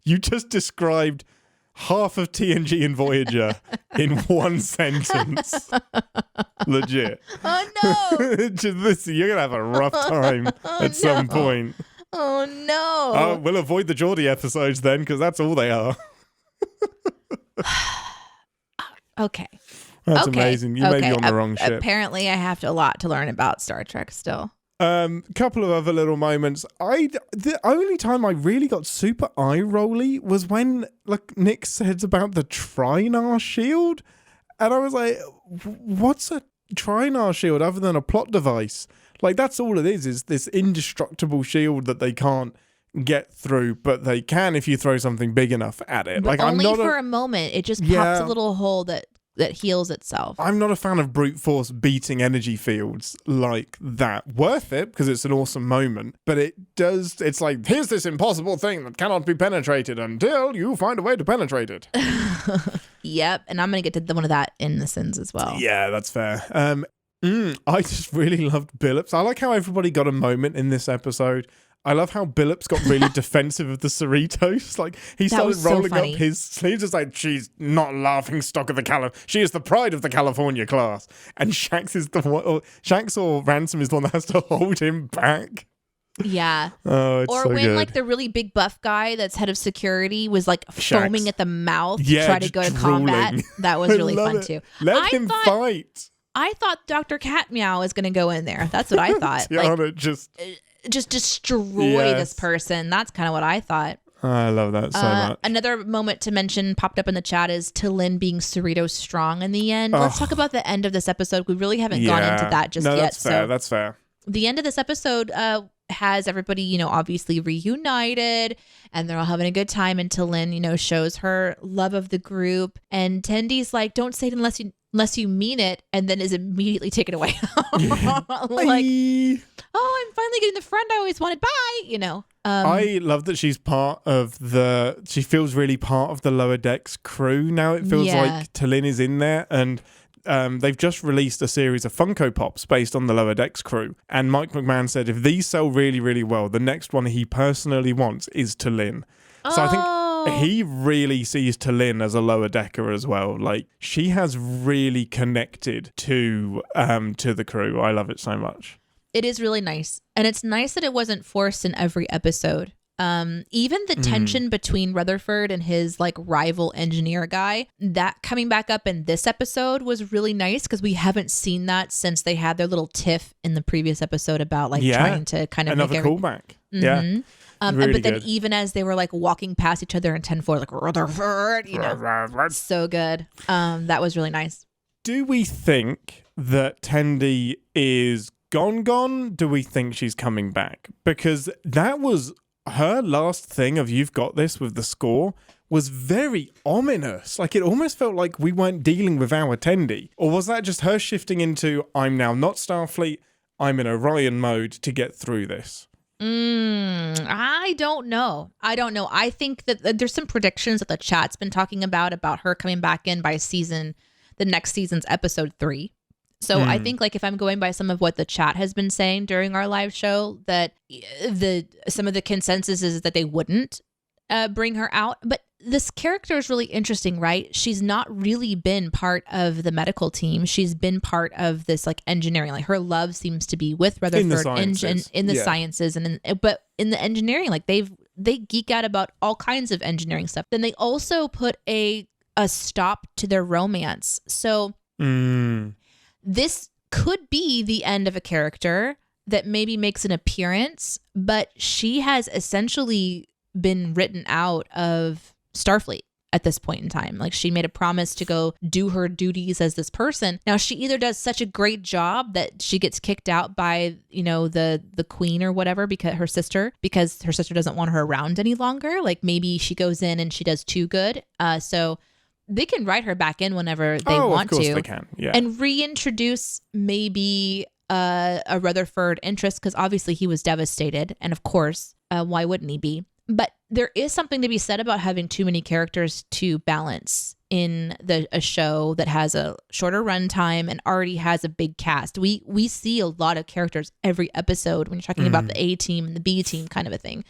You just described half of TNG and Voyager in one sentence. Legit. Oh no! Just listen, you're gonna have a rough time at some point. Oh no! We'll avoid the Geordie episodes then, because that's all they are. Okay. That's amazing. You may be on the wrong ship. Apparently, I have a lot to learn about Star Trek still. Couple of other little moments. The only time I really got super eye rolly was when Nick said about the Trinar shield, and I was like, "What's a Trinar shield other than a plot device? Like that's all it is this indestructible shield that they can't get through, but they can if you throw something big enough at it. But like only I'm not for a moment. It just pops a little hole that heals itself. I'm not a fan of brute force beating energy fields like that. Worth it because it's an awesome moment, but it's like, here's this impossible thing that cannot be penetrated until you find a way to penetrate it. Yep, and I'm going to get to one of that in the Sins as well. Yeah, that's fair. I just really loved Billups. I like how everybody got a moment in this episode. I love how Billups got really defensive of the Cerritos. Like, he started rolling up his sleeves. It's like, she's not laughing stock of the she is the pride of the California class. And Shax or Ransom is the one that has to hold him back. Yeah. Oh, it's or so when good. Like the really big buff guy that's head of security was like Shax. foaming at the mouth to Yeah, try to go to drooling. combat. That was really fun too. Let him fight. I thought Dr. Cat Meow was going to go in there. That's what I thought. Tiana just destroy this person. That's kind of what I thought. I love that so much. Another moment to mention popped up in the chat is T'Lyn being Cerrito strong in the end. Let's talk about the end of this episode. We really haven't gone into that just yet. That's fair. That's fair. The end of this episode has everybody, obviously reunited, and they're all having a good time. And T'Lyn, shows her love of the group. And Tendy's like, "Don't say it unless you mean it," and then is immediately taken away. Like, oh, I'm finally getting the friend I always wanted. Bye. I love that she's she feels really part of the Lower Decks crew now. It feels like T'Lyn is in there, and they've just released a series of Funko Pops based on the Lower Decks crew. And Mike McMahon said if these sell really, really well, the next one he personally wants is T'Lyn. So I think he really sees T'Lyn as a lower decker as well. Like, she has really connected to the crew. I love it so much. It is really nice. And it's nice that it wasn't forced in every episode. Even the tension between Rutherford and his rival engineer guy, that coming back up in this episode was really nice because we haven't seen that since they had their little tiff in the previous episode about trying to kind of another callback. Mm-hmm. Yeah. Really but then even as they were walking past each other in 10-4, Rutherford, so good. That was really nice. Do we think that Tendi is gone? Do we think she's coming back? Because that was her last thing of "You've got this" with the score was very ominous. It almost felt like we weren't dealing with our Tendi. Or was that just her shifting into, I'm now not Starfleet, I'm in Orion mode to get through this? I don't know. I think that there's some predictions that the chat's been talking about her coming back in by the next season's episode 3. So I think if I'm going by some of what the chat has been saying during our live show, that some of the consensus is that they wouldn't bring her out. But this character is really interesting, right? She's not really been part of the medical team. She's been part of this engineering. Her love seems to be with Rutherford in the sciences, but in the engineering, they geek out about all kinds of engineering stuff. Then they also put a stop to their romance. So this could be the end of a character that maybe makes an appearance, but she has essentially been written out of Starfleet at this point in time. She made a promise to go do her duties as this person. Now she either does such a great job that she gets kicked out by, the queen or whatever, because her sister doesn't want her around any longer. Maybe she goes in and she does too good. So they can write her back in whenever they want to. Of course they can, yeah. And reintroduce maybe a Rutherford interest because obviously he was devastated. And of course, why wouldn't he be? But there is something to be said about having too many characters to balance in a show that has a shorter runtime and already has a big cast. We see a lot of characters every episode when you're talking about the A team and the B team kind of a thing.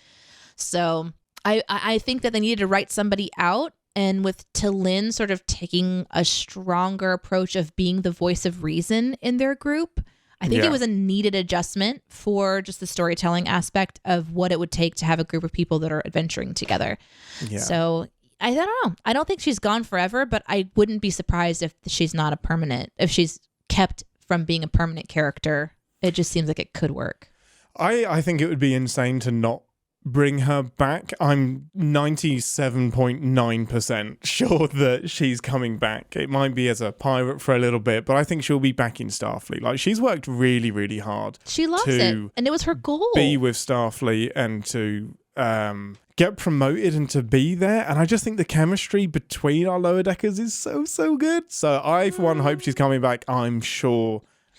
So I think that they needed to write somebody out. And with T'Lyn sort of taking a stronger approach of being the voice of reason in their group, I think it was a needed adjustment for just the storytelling aspect of what it would take to have a group of people that are adventuring together. Yeah. So I don't know. I don't think she's gone forever, but I wouldn't be surprised if she's kept from being a permanent character. It just seems like it could work. I think it would be insane to not bring her back. I'm 97.9% sure that she's coming back. It might be as a pirate for a little bit, but I think she'll be back in Starfleet. Like, she's worked really, really hard. She loves it, and it was her goal. Be with Starfleet and to get promoted and to be there. And I just think the chemistry between our lower deckers is so, so good. So I, for one, hope she's coming back.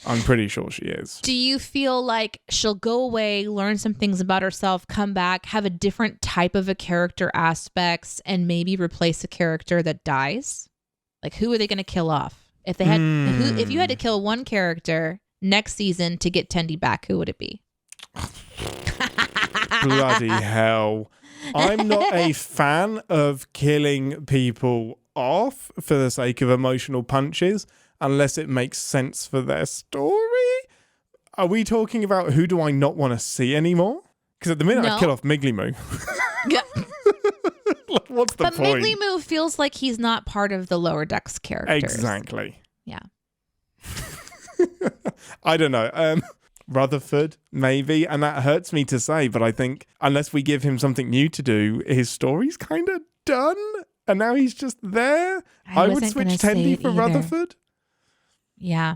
I'm pretty sure she is. Do you feel like she'll go away, learn some things about herself, come back, have a different type of a character aspects, and maybe replace a character that dies? Like, who are they going to kill off? If they had, if you had to kill one character next season to get Tendi back, who would it be? Bloody hell. I'm not a fan of killing people off for the sake of emotional punches, unless it makes sense for their story. Are we talking about who do I not want to see anymore? Because at the minute I'd kill off Miglimoo. Yeah. Like, what's the point? But Miglimoo feels like he's not part of the lower decks characters. Exactly. Yeah. I don't know. Rutherford, maybe. And that hurts me to say, but I think unless we give him something new to do, his story's kind of done. And now he's just there. I would switch Tendi for Rutherford. Yeah.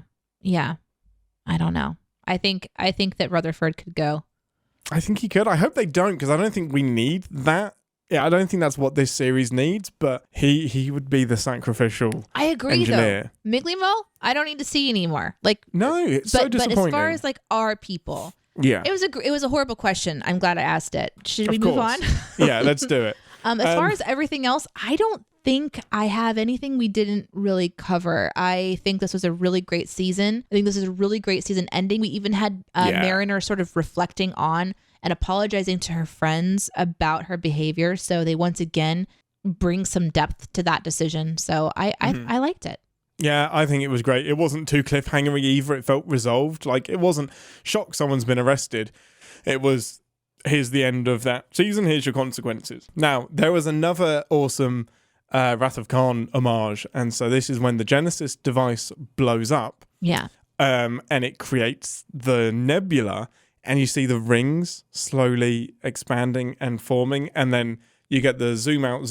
I don't know. I think that Rutherford could go. I think he could. I hope they don't, because I don't think we need that. Yeah, I don't think that's what this series needs, but he would be the sacrificial I agree, engineer. Though. Miglimoo, I don't need to see anymore. Like, no, it's so disappointing. But as far as like our people, yeah, it was a horrible question. I'm glad I asked it. Should we move on? Yeah, let's do it. As far as everything else, I don't think I have anything we didn't really cover. I think this was a really great season. I think this is a really great season ending. We even had Mariner sort of reflecting on and apologizing to her friends about her behavior. So they once again bring some depth to that decision. So I liked it. Yeah, I think it was great. It wasn't too cliffhangery either. It felt resolved. Like, it wasn't shock someone's been arrested. It was, here's the end of that season. Here's your consequences. Now, there was another awesome Wrath of Khan homage. And so this is when the Genesis device blows up. Yeah. And it creates the nebula. And you see the rings slowly expanding and forming. And then you get the zoom out of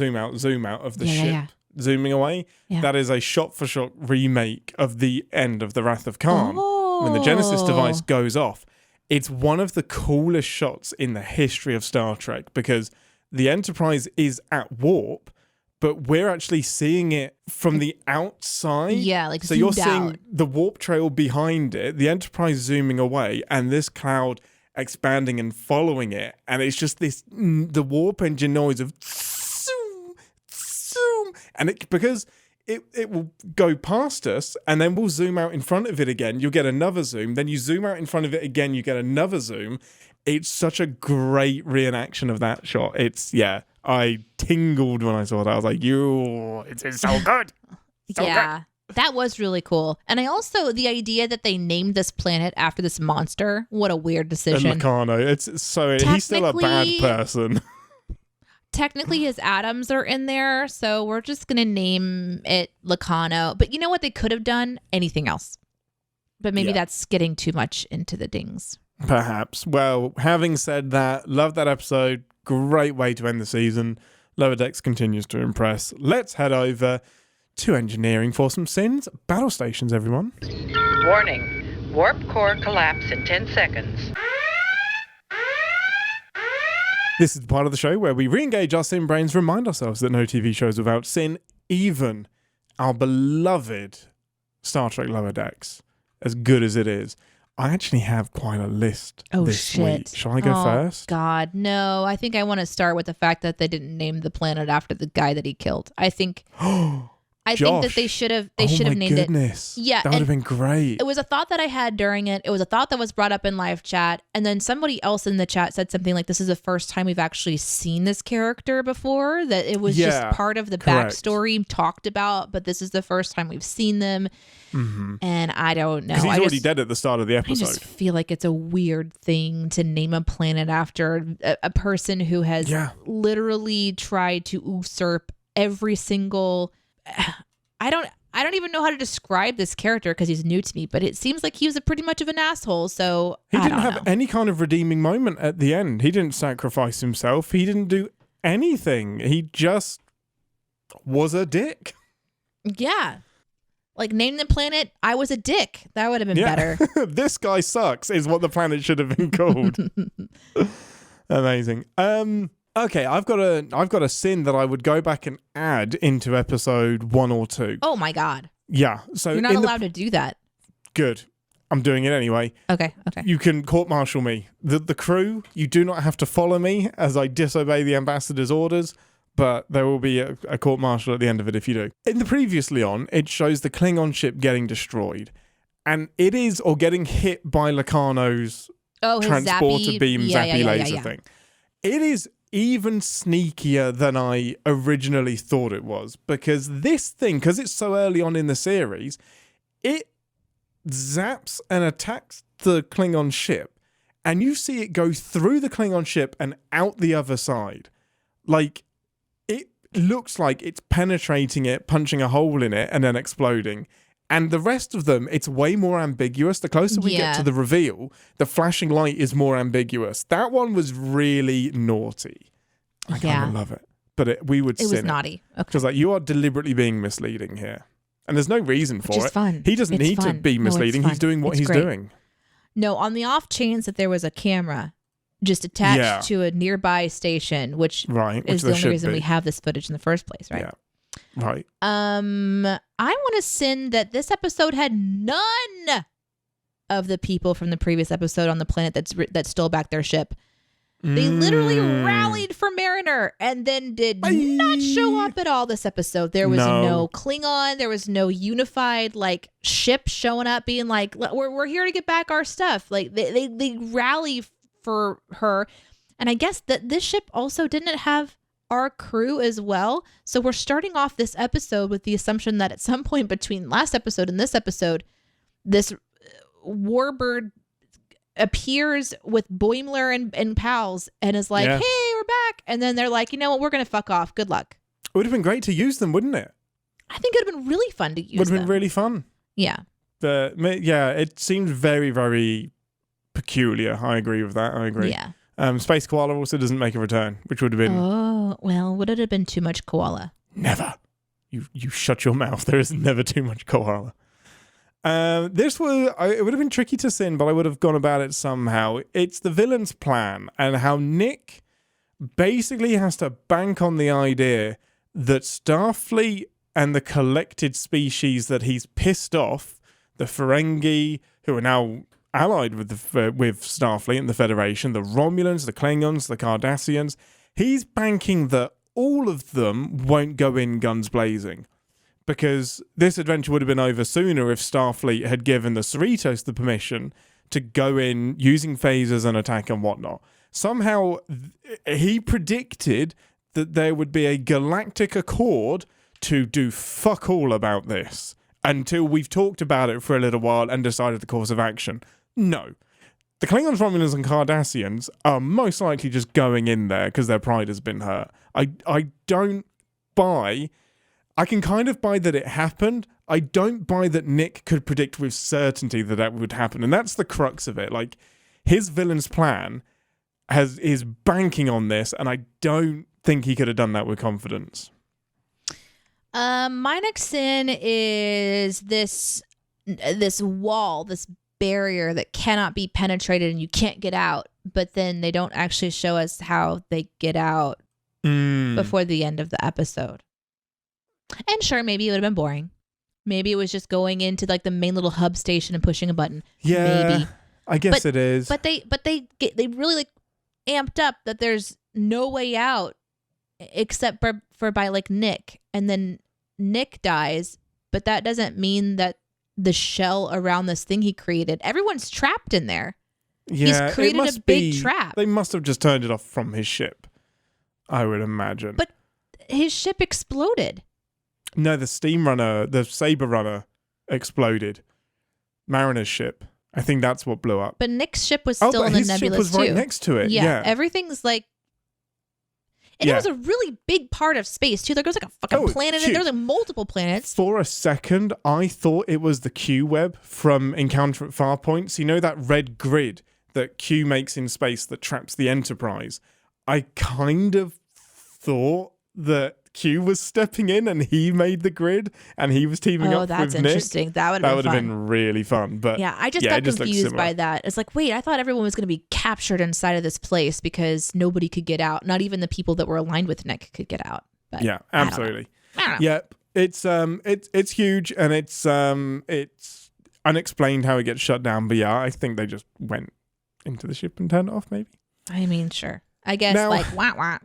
the ship zooming away. Yeah. That is a shot-for-shot remake of the end of the Wrath of Khan. When the Genesis device goes off. It's one of the coolest shots in the history of Star Trek, because the Enterprise is at warp, but we're actually seeing it from the outside. Yeah, like so you're out. Seeing the warp trail behind it, the Enterprise zooming away, and this cloud expanding and following it, and it's just the warp engine noise of zoom, zoom, and because it will go past us, and then we'll zoom out in front of it again. You'll get another zoom, then you zoom out in front of it again, you get another zoom. It's such a great reenaction of that shot. I tingled when I saw that. I was like, it's so good. So good. That was really cool. And I also, the idea that they named this planet after this monster, what a weird decision. And Meccano, he's still a bad person. Technically, his atoms are in there, so we're just going to name it Lacano. But you know what they could have done? Anything else. But maybe that's getting too much into the dings. Perhaps. Well, having said that, love that episode. Great way to end the season. Lower Decks continues to impress. Let's head over to engineering for some sins. Battle stations, everyone. Warning. Warp core collapse in 10 seconds. This is the part of the show where we re-engage our sin brains, remind ourselves that no TV shows without sin, even our beloved Star Trek Lower Decks, as good as it is, I actually have quite a list this week. Shall I go first? God, no. I think I want to start with the fact that they didn't name the planet after the guy that he killed. I think that they should have named it. Yeah, that would have been great. It was a thought that I had during it. It was a thought that was brought up in live chat, and then somebody else in the chat said something like, "This is the first time we've actually seen this character before. That it was just part of the backstory talked about, but this is the first time we've seen them." Mm-hmm. And I don't know. Because he's already dead at the start of the episode. I just feel like it's a weird thing to name a planet after a person who has literally tried to usurp every single. I don't even know how to describe this character because he's new to me, but it seems like he was pretty much of an asshole. So he didn't have any kind of redeeming moment at the end. He didn't sacrifice himself. He didn't do anything. He just was a dick. Yeah. Like, name the planet, I was a dick. That would have been better. This guy sucks is what the planet should have been called. Amazing. Okay, I've got a sin that I would go back and add into episode 1 or 2. Oh my God. Yeah. So you're not allowed to do that. Good. I'm doing it anyway. Okay. You can court-martial me. The crew, you do not have to follow me as I disobey the ambassador's orders. But there will be a court-martial at the end of it if you do. In the previously on, it shows the Klingon ship getting destroyed. And it is, or getting hit by Locarno's transporter beam zappy laser thing. It is even sneakier than I originally thought it was. Because this thing, because it's so early on in the series, it zaps and attacks the Klingon ship. And you see it go through the Klingon ship and out the other side. Like, it looks like it's penetrating it, punching a hole in it, and then exploding. And the rest of them, it's way more ambiguous. The closer we get to the reveal, the flashing light is more ambiguous. That one was really naughty. I kind of love it. But we would sin it. It was naughty. Okay. Because you are deliberately being misleading here. And there's no reason for it. Fun. He doesn't need to be misleading. He's doing what he's doing. No, on the off chance that there was a camera just attached to a nearby station, which is the only reason we have this footage in the first place, right? Yeah. Right. I want to sin that this episode had none of the people from the previous episode on the planet that stole back their ship. They literally rallied for Mariner and then did not show up at all this episode. There was no Klingon. There was no unified ship showing up being like, we're here to get back our stuff. Like they rally for her. And I guess that this ship also didn't have our crew as well. So we're starting off this episode with the assumption that at some point between last episode and this episode, this warbird appears with Boimler and pals and is like, hey, we're back. And then they're like, you know what? We're going to fuck off. Good luck. It would have been great to use them, wouldn't it? I think it would have been really fun to use them. Would have been really fun. Yeah. But yeah, it seemed very, very peculiar. I agree with that. I agree. Yeah. Space Koala also doesn't make a return, which would have been... Oh, well, would it have been too much koala? Never. You shut your mouth. There is never too much koala. It would have been tricky to sin, but I would have gone about it somehow. It's the villain's plan and how Nick basically has to bank on the idea that Starfleet and the collected species that he's pissed off, the Ferengi, who are now allied with Starfleet and the Federation, the Romulans, the Klingons, the Cardassians, he's banking that all of them won't go in guns blazing. Because this adventure would have been over sooner if Starfleet had given the Cerritos the permission to go in using phasers and attack and whatnot. Somehow, he predicted that there would be a galactic accord to do fuck all about this until we've talked about it for a little while and decided the course of action. No. The Klingons, Romulans, and Cardassians are most likely just going in there because their pride has been hurt. I don't buy... I can kind of buy that it happened. I don't buy that Nick could predict with certainty that would happen. And that's the crux of it. Like, his villain's plan is banking on this, and I don't think he could have done that with confidence. My next sin is this wall, this barrier that cannot be penetrated and you can't get out. But then they don't actually show us how they get out before the end of the episode. And sure, maybe it would have been boring. Maybe it was just going into the main little hub station and pushing a button. Yeah. Maybe. I guess it is. But they really like amped up that there's no way out except for by like Nick, and then Nick dies, but that doesn't mean that the shell around this thing he created, everyone's trapped in there. Yeah, he's created a big trap. They must have just turned it off from his ship, I would imagine. But his ship exploded. No, the steam runner, the Saber runner exploded. Mariner's ship. I think that's what blew up. But Nick's ship was still in the nebulous too. His ship was right next to it. Yeah. Everything's like, and it was a really big part of space too. There was like a fucking planet, and there was like multiple planets. For a second, I thought it was the Q web from Encounter at Farpoints. You know that red grid that Q makes in space that traps the Enterprise? I kind of thought that Q was stepping in and he made the grid and he was teaming up with Nick. Oh, that's interesting. That would have been really fun. But yeah, I just got confused by that. It's like, wait, I thought everyone was going to be captured inside of this place because nobody could get out. Not even the people that were aligned with Nick could get out. But yeah, absolutely. I don't know. Yeah, it's huge, and it's unexplained how it gets shut down. But yeah, I think they just went into the ship and turned it off. Maybe. I mean, sure. I guess wah.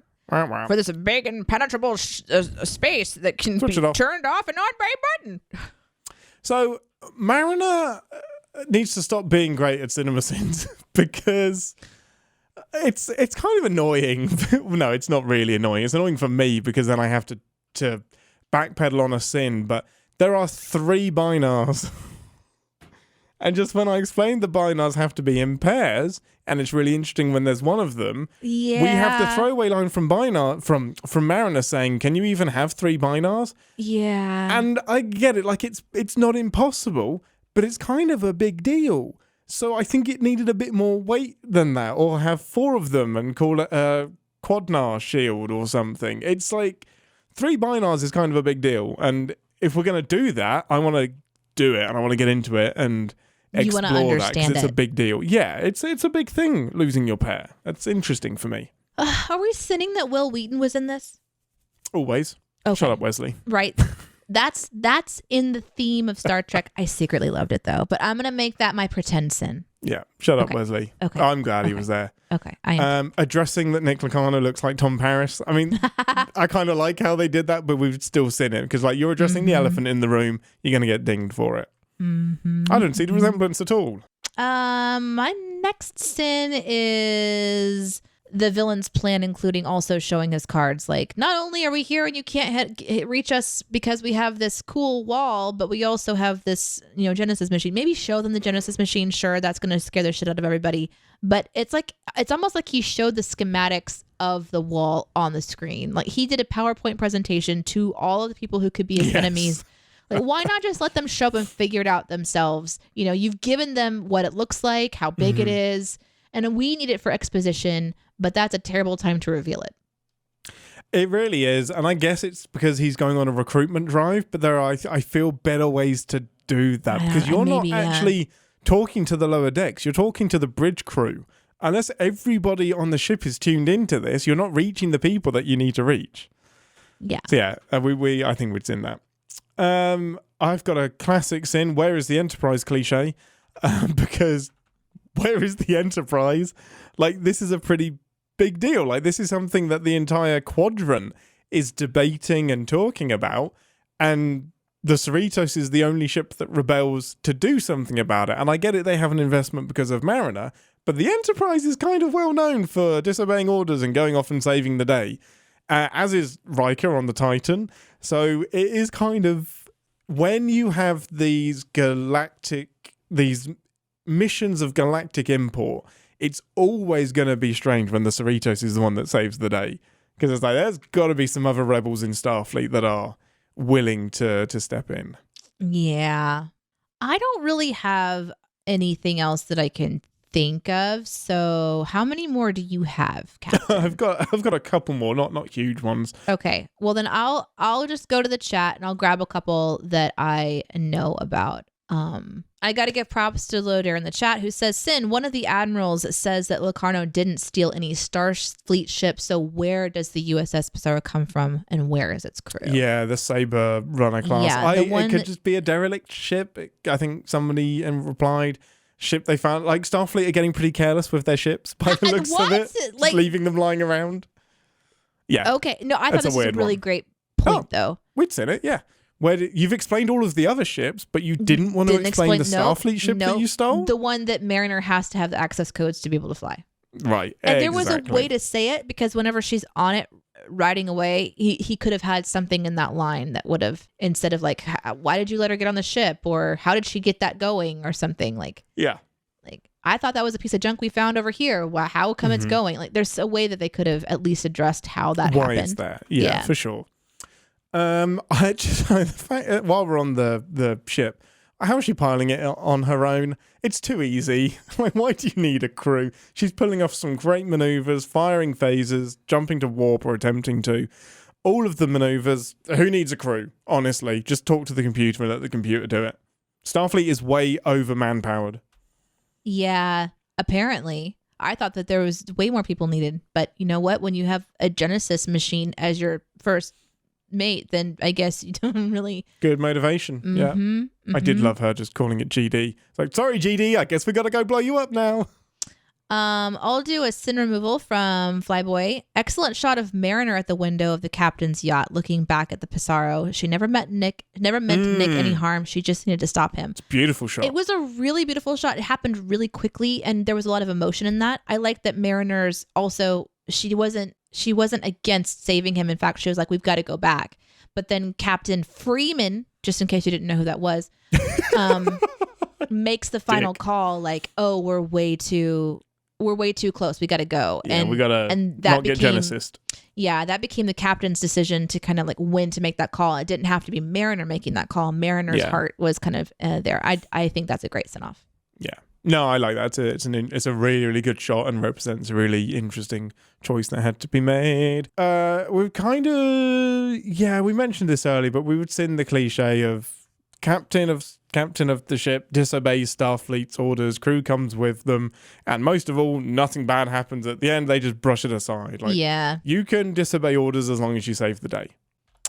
For this big impenetrable space that can be turned off and on by a button. So Mariner needs to stop being great at CinemaSins because it's kind of annoying. No, it's not really annoying. It's annoying for me because then I have to backpedal on a sin. But there are 3 binars. And just when I explained the binars have to be in pairs, and it's really interesting when there's one of them, we have the throwaway line from Mariner saying, "Can you even have 3 binars?" Yeah. And I get it, like it's not impossible, but it's kind of a big deal. So I think it needed a bit more weight than that, or have 4 of them and call it a quadnar shield or something. It's like 3 binars is kind of a big deal, and if we're gonna do that, I want to do it and I want to get into it and explore that because it's a big deal. Yeah, it's a big thing, losing your pair. That's interesting for me. Are we sinning that Will Wheaton was in this? Always. Okay. Shut up, Wesley. Right. That's in the theme of Star Trek. I secretly loved it though, but I'm gonna make that my pretend sin. Yeah, shut up, Wesley. Okay. I'm glad he was there. Okay. I am. Addressing that Nick Lucano looks like Tom Paris. I mean, I kind of like how they did that, but we've still seen it because, like, you're addressing the elephant in the room, you're gonna get dinged for it. I don't see the resemblance at all. My next sin is the villain's plan, including also showing his cards. Like, not only are we here and you can't reach us because we have this cool wall, but we also have this, Genesis machine. Maybe show them the Genesis machine. Sure, that's going to scare the shit out of everybody. But it's almost like he showed the schematics of the wall on the screen. Like, he did a PowerPoint presentation to all of the people who could be his enemies. Like, why not just let them show up and figure it out themselves? You've given them what it looks like, how big it is, and we need it for exposition, but that's a terrible time to reveal it. It really is, and I guess it's because he's going on a recruitment drive, but there are, I feel, better ways to do that because you're not actually talking to the lower decks, you're talking to the bridge crew. Unless everybody on the ship is tuned into this, you're not reaching the people that you need to reach. Yeah. So yeah, I think we'd sin that. I've got a classic sin. Where is the Enterprise cliche? Because where is the Enterprise? Like, this is a pretty big deal. Like, this is something that the entire quadrant is debating and talking about. And the Cerritos is the only ship that rebels to do something about it. And I get it, they have an investment because of Mariner. But the Enterprise is kind of well known for disobeying orders and going off and saving the day. As is Riker on the Titan. So it is kind of, when you have these missions of galactic import, it's always going to be strange when the Cerritos is the one that saves the day. Because it's like, there's got to be some other rebels in Starfleet that are willing to step in. Yeah. I don't really have anything else that I can think of. So how many more do you have, Captain? I've got a couple more, not huge ones. Okay. Well, then I'll just go to the chat and I'll grab a couple that I know about. I got to give props to Loader in the chat who says, Sin, one of the admirals says that Locarno didn't steal any Starfleet ships. So where does the USS Pizarro come from and where is its crew? Yeah, the Saber runner class. Yeah, it could just be a derelict ship. I think somebody replied. ship they found. Like, Starfleet are getting pretty careless with their ships by the looks of it. Just leaving them lying around. Yeah. Okay. No, I thought this was a really great point, though. We'd seen it, yeah. You've explained all of the other ships, but you didn't want to explain the Starfleet ship that you stole? The one that Mariner has to have the access codes to be able to fly. Right. And there was a way to say it, because whenever she's on it riding away, he could have had something in that line that would have, instead of like, why did you let her get on the ship? Or how did she get that going? Or something like. Yeah. Like, I thought that was a piece of junk we found over here. How come it's going? Like, there's a way that they could have at least addressed how that happened. Why is that? Yeah, for sure. I just the fact, while we're on the ship, how is she piloting it on her own? It's too easy. Like, why do you need a crew? She's pulling off some great maneuvers, firing phasers, jumping to warp or attempting to. All of the maneuvers. Who needs a crew? Honestly, just talk to the computer and let the computer do it. Starfleet is way over manpowered. Yeah, apparently. I thought that there was way more people needed, but you know what? When you have a Genesis machine as your first mate, then I guess you don't really... Good motivation, yeah. I did love her just calling it GD. It's like, sorry, GD, I guess we got to go blow you up now. I'll do a sin removal from Flyboy. Excellent shot of Mariner at the window of the captain's yacht looking back at the Pissarro. She never meant Nick any harm. She just needed to stop him. It's a beautiful shot. It was a really beautiful shot. It happened really quickly, and there was a lot of emotion in that. I like that Mariner's also, she wasn't against saving him. In fact, she was like, we've got to go back. But then Captain Freeman, just in case you didn't know who that was, makes the final call like, oh, we're way too close. We got to go. Yeah, we got to not get Genesis. Yeah, that became the captain's decision to kind of like when to make that call. It didn't have to be Mariner making that call. Mariner's heart was kind of there. I think that's a great send-off. Yeah. No, I like that. It's a really, really good shot and represents a really interesting choice that had to be made. We've kind of, we mentioned this earlier, but we would sing the cliche of captain of the ship disobeys Starfleet's orders, crew comes with them, and most of all, nothing bad happens at the end. They just brush it aside. Like, you can disobey orders as long as you save the day.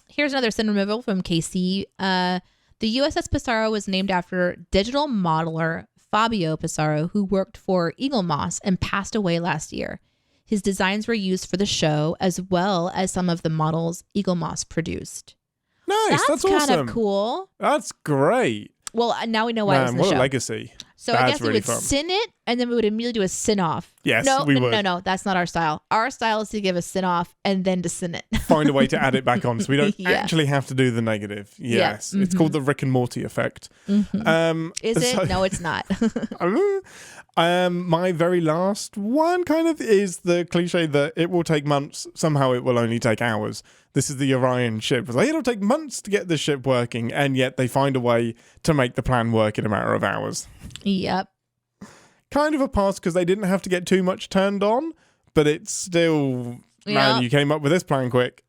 Here's another sin removal from KC. The USS Pissarro was named after digital modeler Fabio Pissarro, who worked for Eagle Moss and passed away last year. His designs were used for the show, as well as some of the models Eagle Moss produced. Nice, that's awesome. Kind of cool. That's great. Well, now we know why it's in the show. What a legacy. So I guess we would sin it, and then we would immediately do a sin off. Yes, we would. No, that's not our style. Our style is to give a sin off and then to sin it. Find a way to add it back on, so we don't actually have to do the negative. Yes, it's called the Rick and Morty effect. Is it? No, it's not. My very last one kind of is the cliche that it will take months. Somehow it will only take hours. This is the Orion ship. It's like, it'll take months to get the ship working, and yet they find a way to make the plan work in a matter of hours. Yep. Kind of a pass because they didn't have to get too much turned on, but it's still, man, you came up with this plan quick.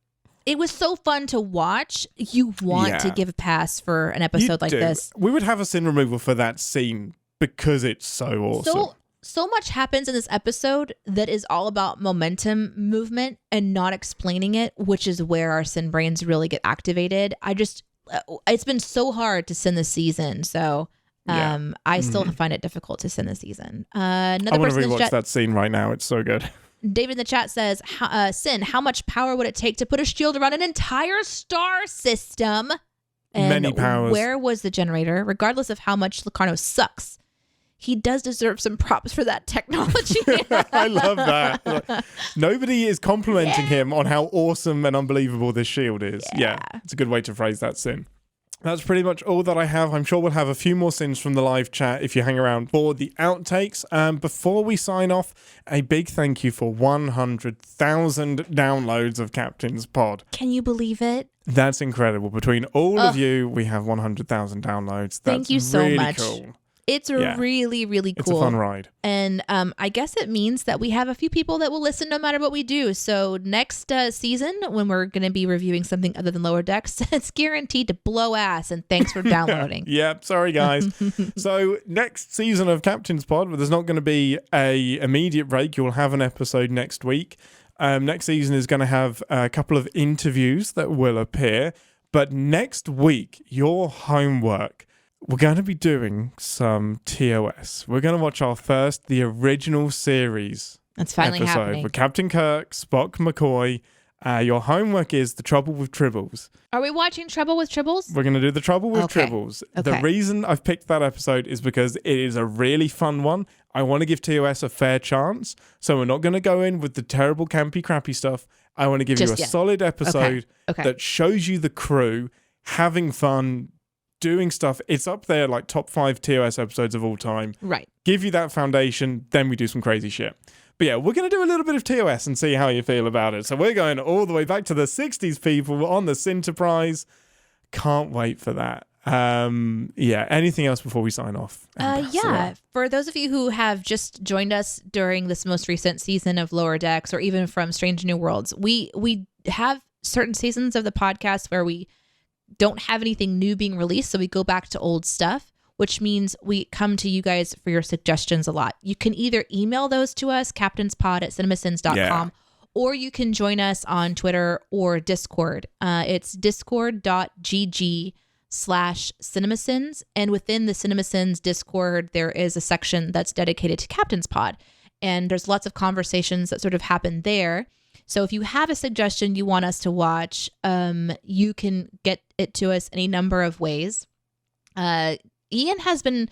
It was so fun to watch. You want to give a pass for an episode like this. We would have a sin removal for that scene because it's so awesome. So much happens in this episode that is all about momentum movement and not explaining it, which is where our sin brains really get activated. It's been so hard to sin this season, so I still find it difficult to sin this season. I want to rewatch that scene right now. It's so good. David in the chat says, Sin, how much power would it take to put a shield around an entire star system? And many powers. Where was the generator? Regardless of how much Locarno sucks, he does deserve some props for that technology. I love that. Nobody is complimenting him on how awesome and unbelievable this shield is. Yeah, it's a good way to phrase that, Sin. That's pretty much all that I have. I'm sure we'll have a few more sins from the live chat if you hang around for the outtakes. Before we sign off, a big thank you for 100,000 downloads of Captain's Pod. Can you believe it? That's incredible. Between all of you, we have 100,000 downloads. Thank you so really much. Cool. It's really, really cool. It's a fun ride. And I guess it means that we have a few people that will listen no matter what we do. So next season, when we're going to be reviewing something other than Lower Decks, it's guaranteed to blow ass. And thanks for downloading. Yep, sorry guys. So next season of Captain's Pod, there's not going to be a immediate break. You'll have an episode next week. Next season is going to have a couple of interviews that will appear. But next week, your homework, we're going to be doing some TOS. We're going to watch the original series. That's finally episode happening. with Captain Kirk, Spock, McCoy. Your homework is The Trouble with Tribbles. Are we watching Trouble with Tribbles? We're going to do The Trouble with Tribbles. Okay. The reason I've picked that episode is because it is a really fun one. I want to give TOS a fair chance. So we're not going to go in with the terrible, campy, crappy stuff. I want to give you a solid episode that shows you the crew having fun, doing stuff. It's up there like top 5 TOS episodes of all time. Right. Give you that foundation, then we do some crazy shit. But yeah, we're going to do a little bit of TOS and see how you feel about it. So we're going all the way back to the 60s, people, on the Enterprise. Can't wait for that. Yeah, anything else before we sign off? Yeah, for those of you who have just joined us during this most recent season of Lower Decks or even from Strange New Worlds, we have certain seasons of the podcast where we don't have anything new being released, so we go back to old stuff, which means we come to you guys for your suggestions a lot. You can either email those to us, captainspod@cinemasins.com, or you can join us on Twitter or Discord. It's discord.gg/CinemaSins, and within the CinemaSins Discord, there is a section that's dedicated to Captain's Pod, and there's lots of conversations that sort of happen there. So if you have a suggestion you want us to watch, you can get it to us any number of ways. Ian has been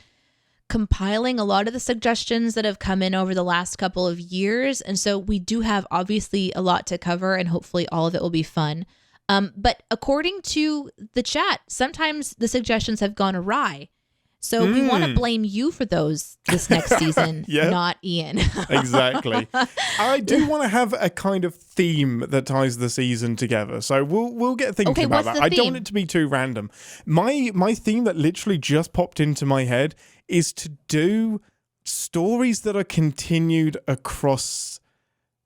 compiling a lot of the suggestions that have come in over the last couple of years. And so we do have obviously a lot to cover, and hopefully all of it will be fun. But according to the chat, sometimes the suggestions have gone awry. So we want to blame you for those this next season, not Ian. Exactly. I do want to have a kind of theme that ties the season together. So we'll get thinking about that. I don't want it to be too random. My theme that literally just popped into my head is to do stories that are continued across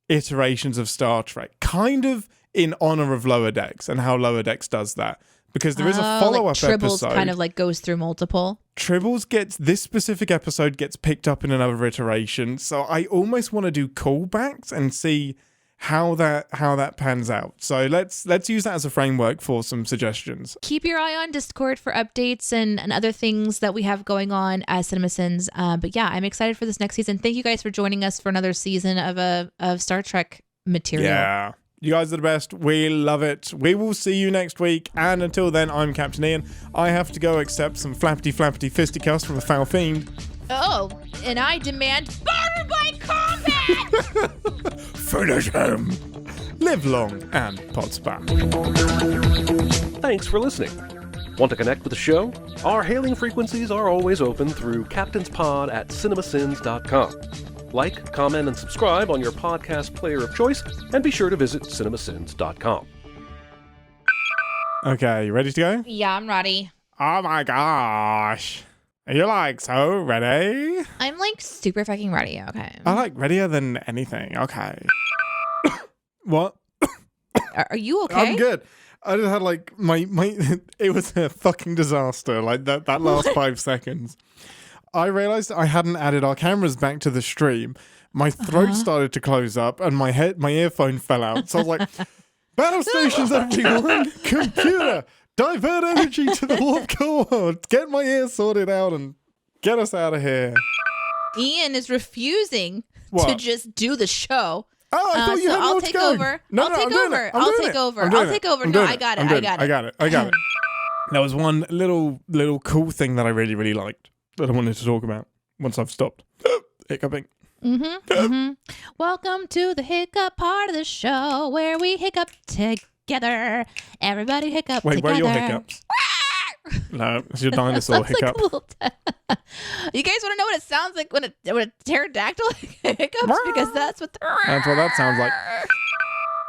iterations of Star Trek, kind of in honor of Lower Decks and how Lower Decks does that. Because there is a follow-up Tribbles episode. kind of like goes through multiple. Tribbles this specific episode gets picked up in another iteration. So I almost want to do callbacks and see how that pans out. So let's use that as a framework for some suggestions. Keep your eye on Discord for updates and other things that we have going on as CinemaSins. But yeah, I'm excited for this next season. Thank you guys for joining us for another season of Star Trek material. Yeah. You guys are the best. We love it. We will see you next week. And until then, I'm Captain Ian. I have to go accept some flappity fisticuffs from a foul fiend. Oh, and I demand barter by combat! Finish him. Live long and Podsper. Thanks for listening. Want to connect with the show? Our hailing frequencies are always open through captainspod@cinemasins.com. Like, comment, and subscribe on your podcast player of choice, and be sure to visit cinemasins.com. Okay, you ready to go? Yeah, I'm ready. Oh my gosh. Are you like so ready? I'm like super fucking ready, okay. I like readier than anything, okay. What? Are you okay? I'm good. I just had like my it was a fucking disaster, like that last 5 seconds. I realized I hadn't added our cameras back to the stream. My throat started to close up and my earphone fell out. So I was like, battle stations, everyone! Computer, divert energy to the warp core. Get my ear sorted out and get us out of here. Ian is refusing to just do the show. Oh, I thought you had more to go. I'll take over. No, I'll take over. No, I got it. I got it. There was one little cool thing that I really, really liked that I wanted to talk about once I've stopped hiccuping. Welcome to the hiccup part of the show where we hiccup together. Everybody hiccup together. Wait, where are your hiccups? No, it's your dinosaur hiccup. You guys want to know what it sounds like when a pterodactyl hiccups? Because that's what that sounds like.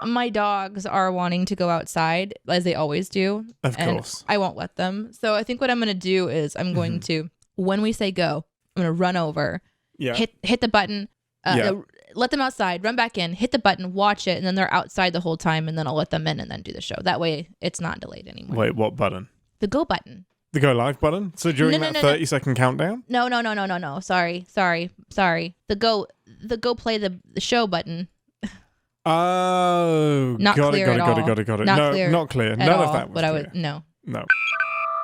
My dogs are wanting to go outside, as they always do. Of course. I won't let them. So I think what I'm going to do is I'm going to, when we say go, I'm going to run over, hit the button, let them outside, run back in, hit the button, watch it, and then they're outside the whole time, and then I'll let them in and then do the show. That way it's not delayed anymore. Wait, what button? The go button. The go live button? So during that 30-second countdown? No. Sorry. The go play the show button. Oh, not clear at all. Got it. Not clear. Not clear. None of that was clear. No.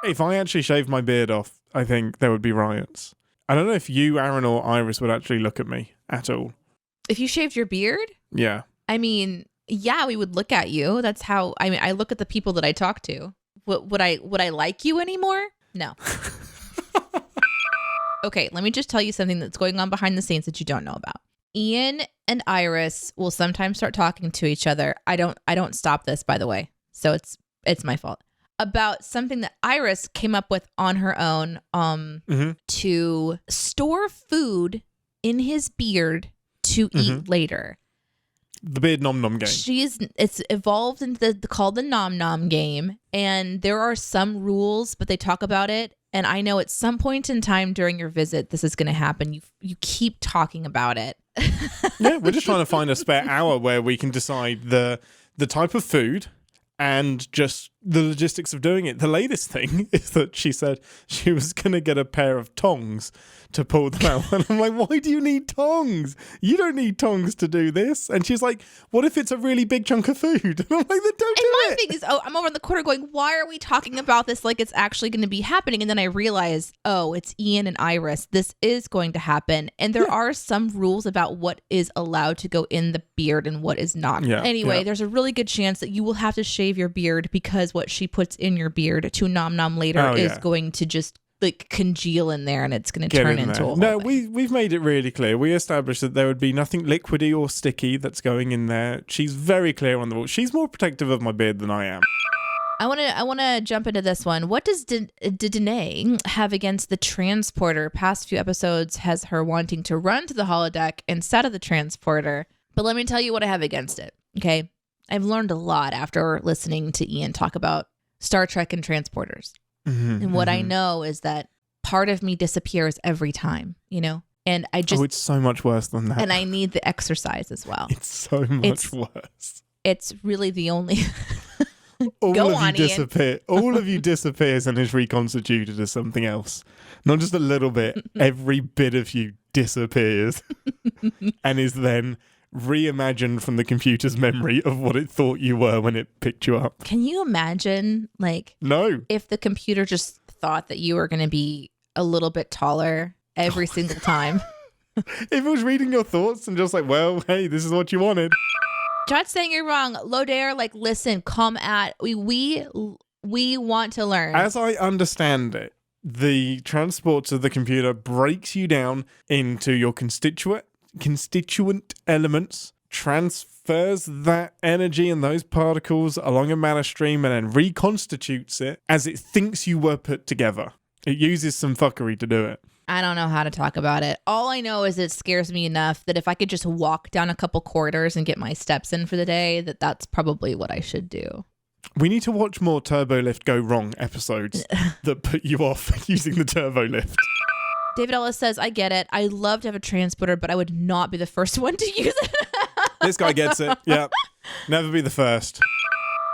If I actually shaved my beard off I think there would be riots. I don't know if you, Aaron, or Iris would actually look at me at all. If you shaved your beard? Yeah. I mean, yeah, we would look at you. That's how, I mean, I look at the people that I talk to. Would I like you anymore? No. Okay, let me just tell you something that's going on behind the scenes that you don't know about. Ian and Iris will sometimes start talking to each other. I don't stop this, by the way. So it's my fault. About something that Iris came up with on her own to store food in his beard to eat later. The beard nom nom game. It's evolved into called the nom nom game, and there are some rules, but they talk about it. And I know at some point in time during your visit, this is going to happen. You keep talking about it. Yeah, we're just trying to find a spare hour where we can decide the type of food and just the logistics of doing it. The latest thing is that she said she was going to get a pair of tongs to pull them out. And I'm like, why do you need tongs? You don't need tongs to do this. And she's like, what if it's a really big chunk of food? And I'm like, then don't do it. My thing is, I'm over in the corner going, why are we talking about this like it's actually going to be happening? And then I realize, it's Ian and Iris. This is going to happen. And there are some rules about what is allowed to go in the beard and what is not. Yeah, anyway, there's a really good chance that you will have to shave your beard because what she puts in your beard to nom nom later is going to just like congeal in there, and it's going to turn into a whole thing. We've made it really clear. We established that there would be nothing liquidy or sticky that's going in there. She's very clear on the rule. She's more protective of my beard than I am. I want to jump into this one. What does Deneé have against the transporter? Past few episodes has her wanting to run to the holodeck instead of the transporter. But let me tell you what I have against it. Okay, I've learned a lot after listening to Ian talk about Star Trek and transporters. And what I know is that part of me disappears every time, and I just... Oh, it's so much worse than that. And I need the exercise as well. It's so much worse. It's really the only... All Go of on, you Ian. disappear. All of you disappears and is reconstituted as something else. Not just a little bit. Every bit of you disappears and is then reimagined from the computer's memory of what it thought you were when it picked you up. Can you imagine, No. if the computer just thought that you were going to be a little bit taller every single time? If it was reading your thoughts and just like, well, hey, this is what you wanted. Not saying you're wrong. Lodair, listen, come at... We want to learn. As I understand it, the transports of the computer breaks you down into your constituent elements, transfers that energy and those particles along a matter stream, and then reconstitutes it as it thinks you were put together. It uses some fuckery to do it. I don't know how to talk about it. All I know is it scares me enough that if I could just walk down a couple corridors and get my steps in for the day, that's probably what I should do. We need to watch more Turbo Lift Go Wrong episodes that put you off using the Turbo Lift. David Ellis says, I get it. I love to have a transporter, but I would not be the first one to use it. This guy gets it. Yeah. Never be the first.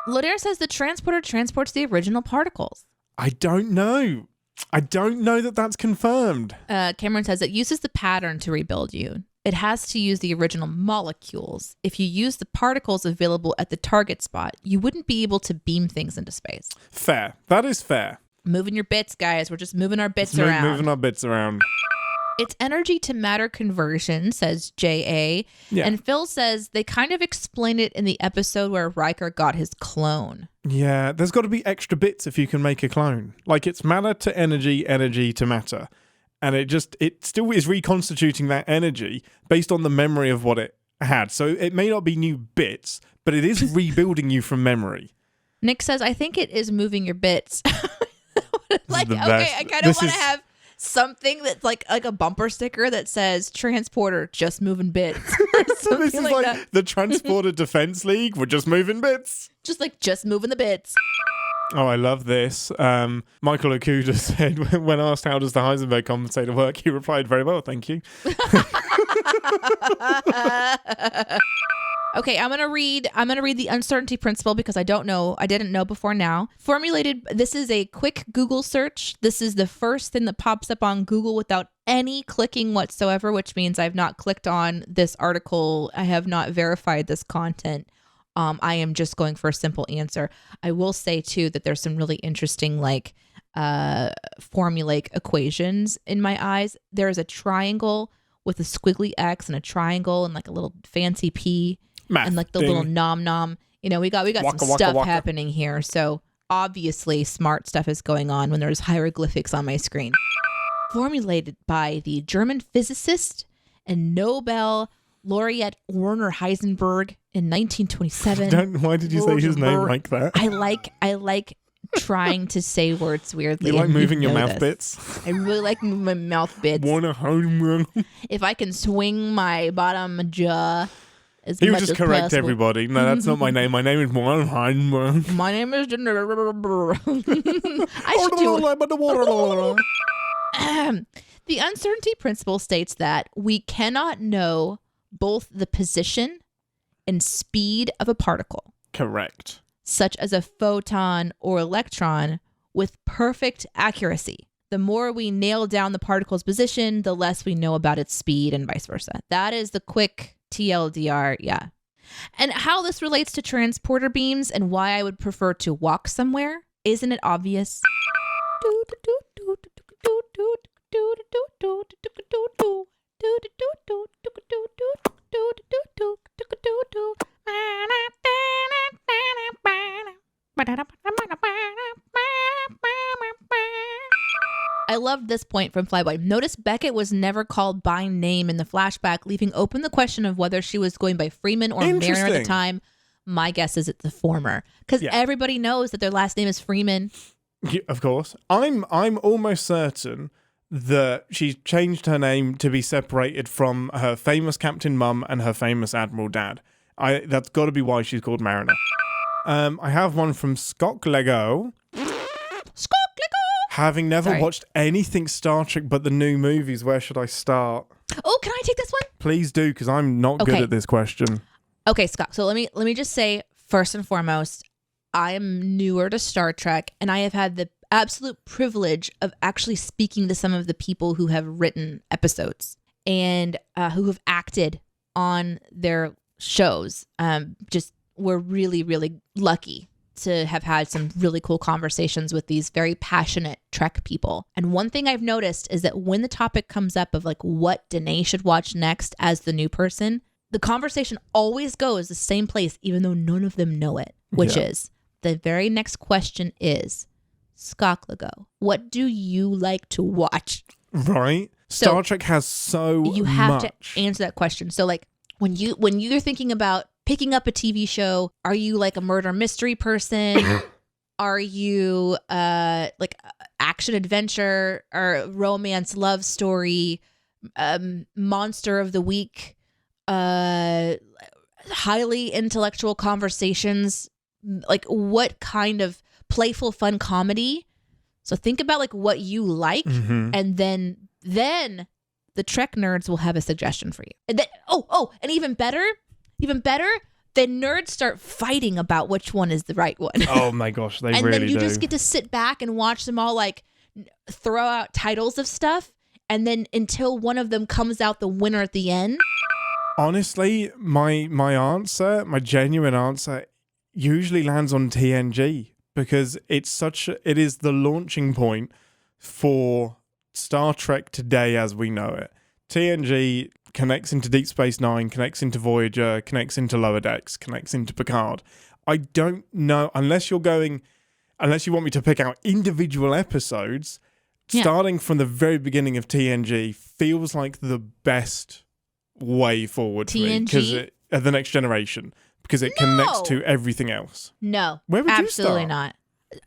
Lodair says the transporter transports the original particles. I don't know. I don't know that that's confirmed. Cameron says it uses the pattern to rebuild you. It has to use the original molecules. If you use the particles available at the target spot, you wouldn't be able to beam things into space. Fair. That is fair. Moving your bits, guys. We're just moving our bits around. Moving our bits around. It's energy to matter conversion, says J.A. Yeah. And Phil says they kind of explained it in the episode where Riker got his clone. Yeah, there's got to be extra bits if you can make a clone. It's matter to energy, energy to matter. And it still is reconstituting that energy based on the memory of what it had. So it may not be new bits, but it is rebuilding you from memory. Nick says, I think it is moving your bits. I kind of want to have something that's like a bumper sticker that says transporter just moving bits. So this is like the Transporter Defense League. We're just moving bits. Just moving the bits. Oh, I love this. Michael Okuda said, when asked how does the Heisenberg compensator work, he replied, very well, thank you. Okay, I'm gonna read the uncertainty principle because I didn't know before now. This is a quick Google search. This is the first thing that pops up on Google without any clicking whatsoever, which means I've not clicked on this article. I have not verified this content. I am just going for a simple answer. I will say too that there's some really interesting formulaic equations in my eyes. There's a triangle with a squiggly X and a triangle and like a little fancy P Math. and like the Ding. little nom. We got Waka, some waka, stuff waka. happening here. So obviously smart stuff is going on when there's hieroglyphics on my screen. Formulated by the German physicist and Nobel laureate Werner Heisenberg in 1927. Why did you say his name like that? I like trying to say words weirdly. You like and moving your know mouth this. bits? I really like moving my mouth bits. Wanna home? If I can swing my bottom jaw as He would much just as correct possible. everybody. No, that's not my name. My name is Warren Heisenberg. My name is I should do it. The uncertainty principle states that we cannot know both the position and speed of a particle, Correct. such as a photon or electron, with perfect accuracy. The more we nail down the particle's position, the less we know about its speed and vice versa. That is the quick TLDR, yeah. And how this relates to transporter beams and why I would prefer to walk somewhere, isn't it obvious? I loved this point from Flyboy. Notice Beckett was never called by name in the flashback, leaving open the question of whether she was going by Freeman or Mariner at the Interesting. time. My guess is it's the former, because Yeah. everybody knows that their last name is Freeman. Yeah, of course. I'm almost certain that she changed her name to be separated from her famous Captain Mum and her famous Admiral Dad. That's got to be why she's called Mariner. I have one from Scott Lego. Having never Sorry. watched anything Star Trek but the new movies, where should I start? Oh, can I take this one? Please do, because I'm not good Okay. at this question. Okay, Scott. So let me just say, first and foremost, I am newer to Star Trek, and I have had the absolute privilege of actually speaking to some of the people who have written episodes and who have acted on their shows. Just we're really, really lucky to have had some really cool conversations with these very passionate Trek people. And one thing I've noticed is that when the topic comes up of like what Deneé should watch next as the new person, the conversation always goes the same place, even though none of them know it, which Yeah. is the very next question is, Skocklago, what do you like to watch? Right? So, Star Trek has so You have much. to answer that question. So like when you're thinking about picking up a TV show, are you like a murder mystery person? Are you like action adventure or romance love story, monster of the week, highly intellectual conversations? Like what kind of playful fun comedy? So think about like what you like, and then the Trek nerds will have a suggestion for you. And then, and even better, the nerds start fighting about which one is the right one. Oh my gosh, they and really then you do. just get to sit back and watch them all like throw out titles of stuff, and then until one of them comes out the winner at the end. Honestly, my genuine answer usually lands on TNG, because it is the launching point for Star Trek today as we know it. TNG connects into Deep Space Nine, connects into Voyager, connects into Lower Decks, connects into Picard. I don't know, unless you want me to pick out individual episodes, starting from the very beginning of TNG feels like the best way forward for me, because the Next Generation, because it connects to everything else. No, Where would you absolutely start? not.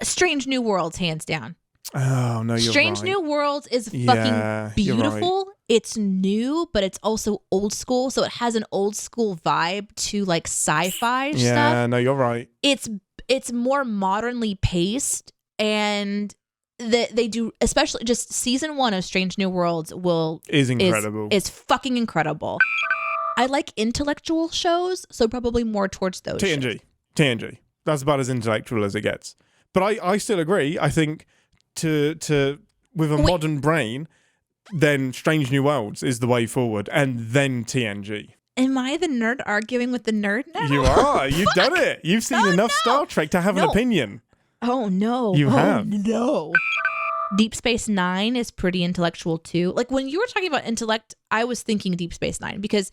Strange New Worlds, hands down. Oh no, you're Strange right. New Worlds is Yeah, fucking you're beautiful. It's new, but it's also old school, so it has an old school vibe to like sci-fi Yeah, stuff. no, you're right. It's more modernly paced, and they do, especially just season 1 of Strange New Worlds Is incredible. is fucking incredible. I like intellectual shows, so probably more towards those. shows. TNG. That's about as intellectual as it gets. But I still agree. I think to with a modern brain, then Strange New Worlds is the way forward, and then TNG. Am I the nerd arguing with the nerd now? You are. You've done it. You've seen enough Star Trek to have an opinion. Oh no. You have. No. Deep Space Nine is pretty intellectual too. Like when you were talking about intellect, I was thinking Deep Space Nine because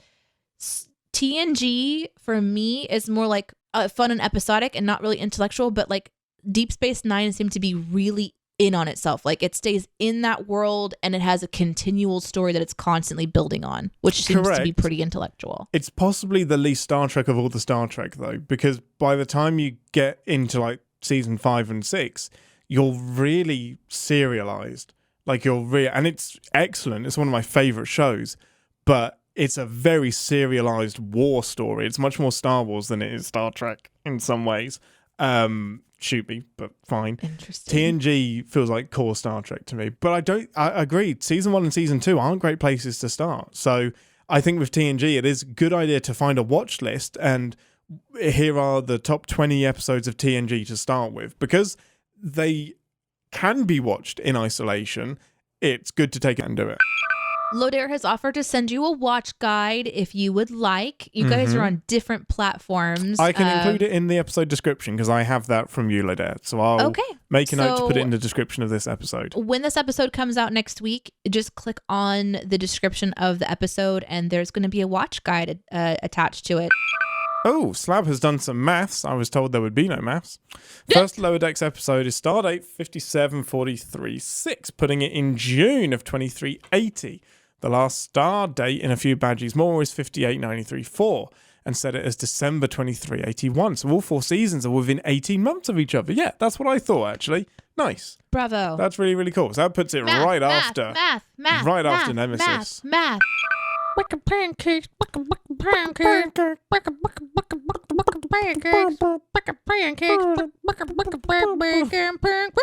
TNG for me is more like fun and episodic and not really intellectual, but like Deep Space Nine seemed to be really in on itself. Like it stays in that world and it has a continual story that it's constantly building on, which seems to be pretty intellectual. It's possibly the least Star Trek of all the Star Trek though, because by the time you get into like season 5 and 6, you're really serialized. Like and it's excellent. It's one of my favorite shows, but it's a very serialized war story. It's much more Star Wars than it is Star Trek in some ways. Shoot me, but fine. Interesting. TNG feels like core Star Trek to me, but I agree. Season 1 and season 2 aren't great places to start. So I think with TNG, it is a good idea to find a watch list, and here are the top 20 episodes of TNG to start with, because they can be watched in isolation. It's good to take it and do it. Lodair has offered to send you a watch guide if you would like. You guys are on different platforms. I can include it in the episode description because I have that from you, Lodair. So I'll make a note to put it in the description of this episode. When this episode comes out next week, just click on the description of the episode and there's going to be a watch guide attached to it. Oh, Slab has done some maths. I was told there would be no maths. First Lower Decks episode is Stardate 57436, putting it in June of 2380. The last star date in A Few Badges More is 58934, and set it as December 2381. So all 4 seasons are within 18 months of each other. Yeah, that's what I thought, actually. Nice. Bravo. That's really, really cool. So that puts it right after Nemesis. Math. Wicked pancakes, wicked pancakes, wicked pancakes, wicked pancakes, wicked pancakes.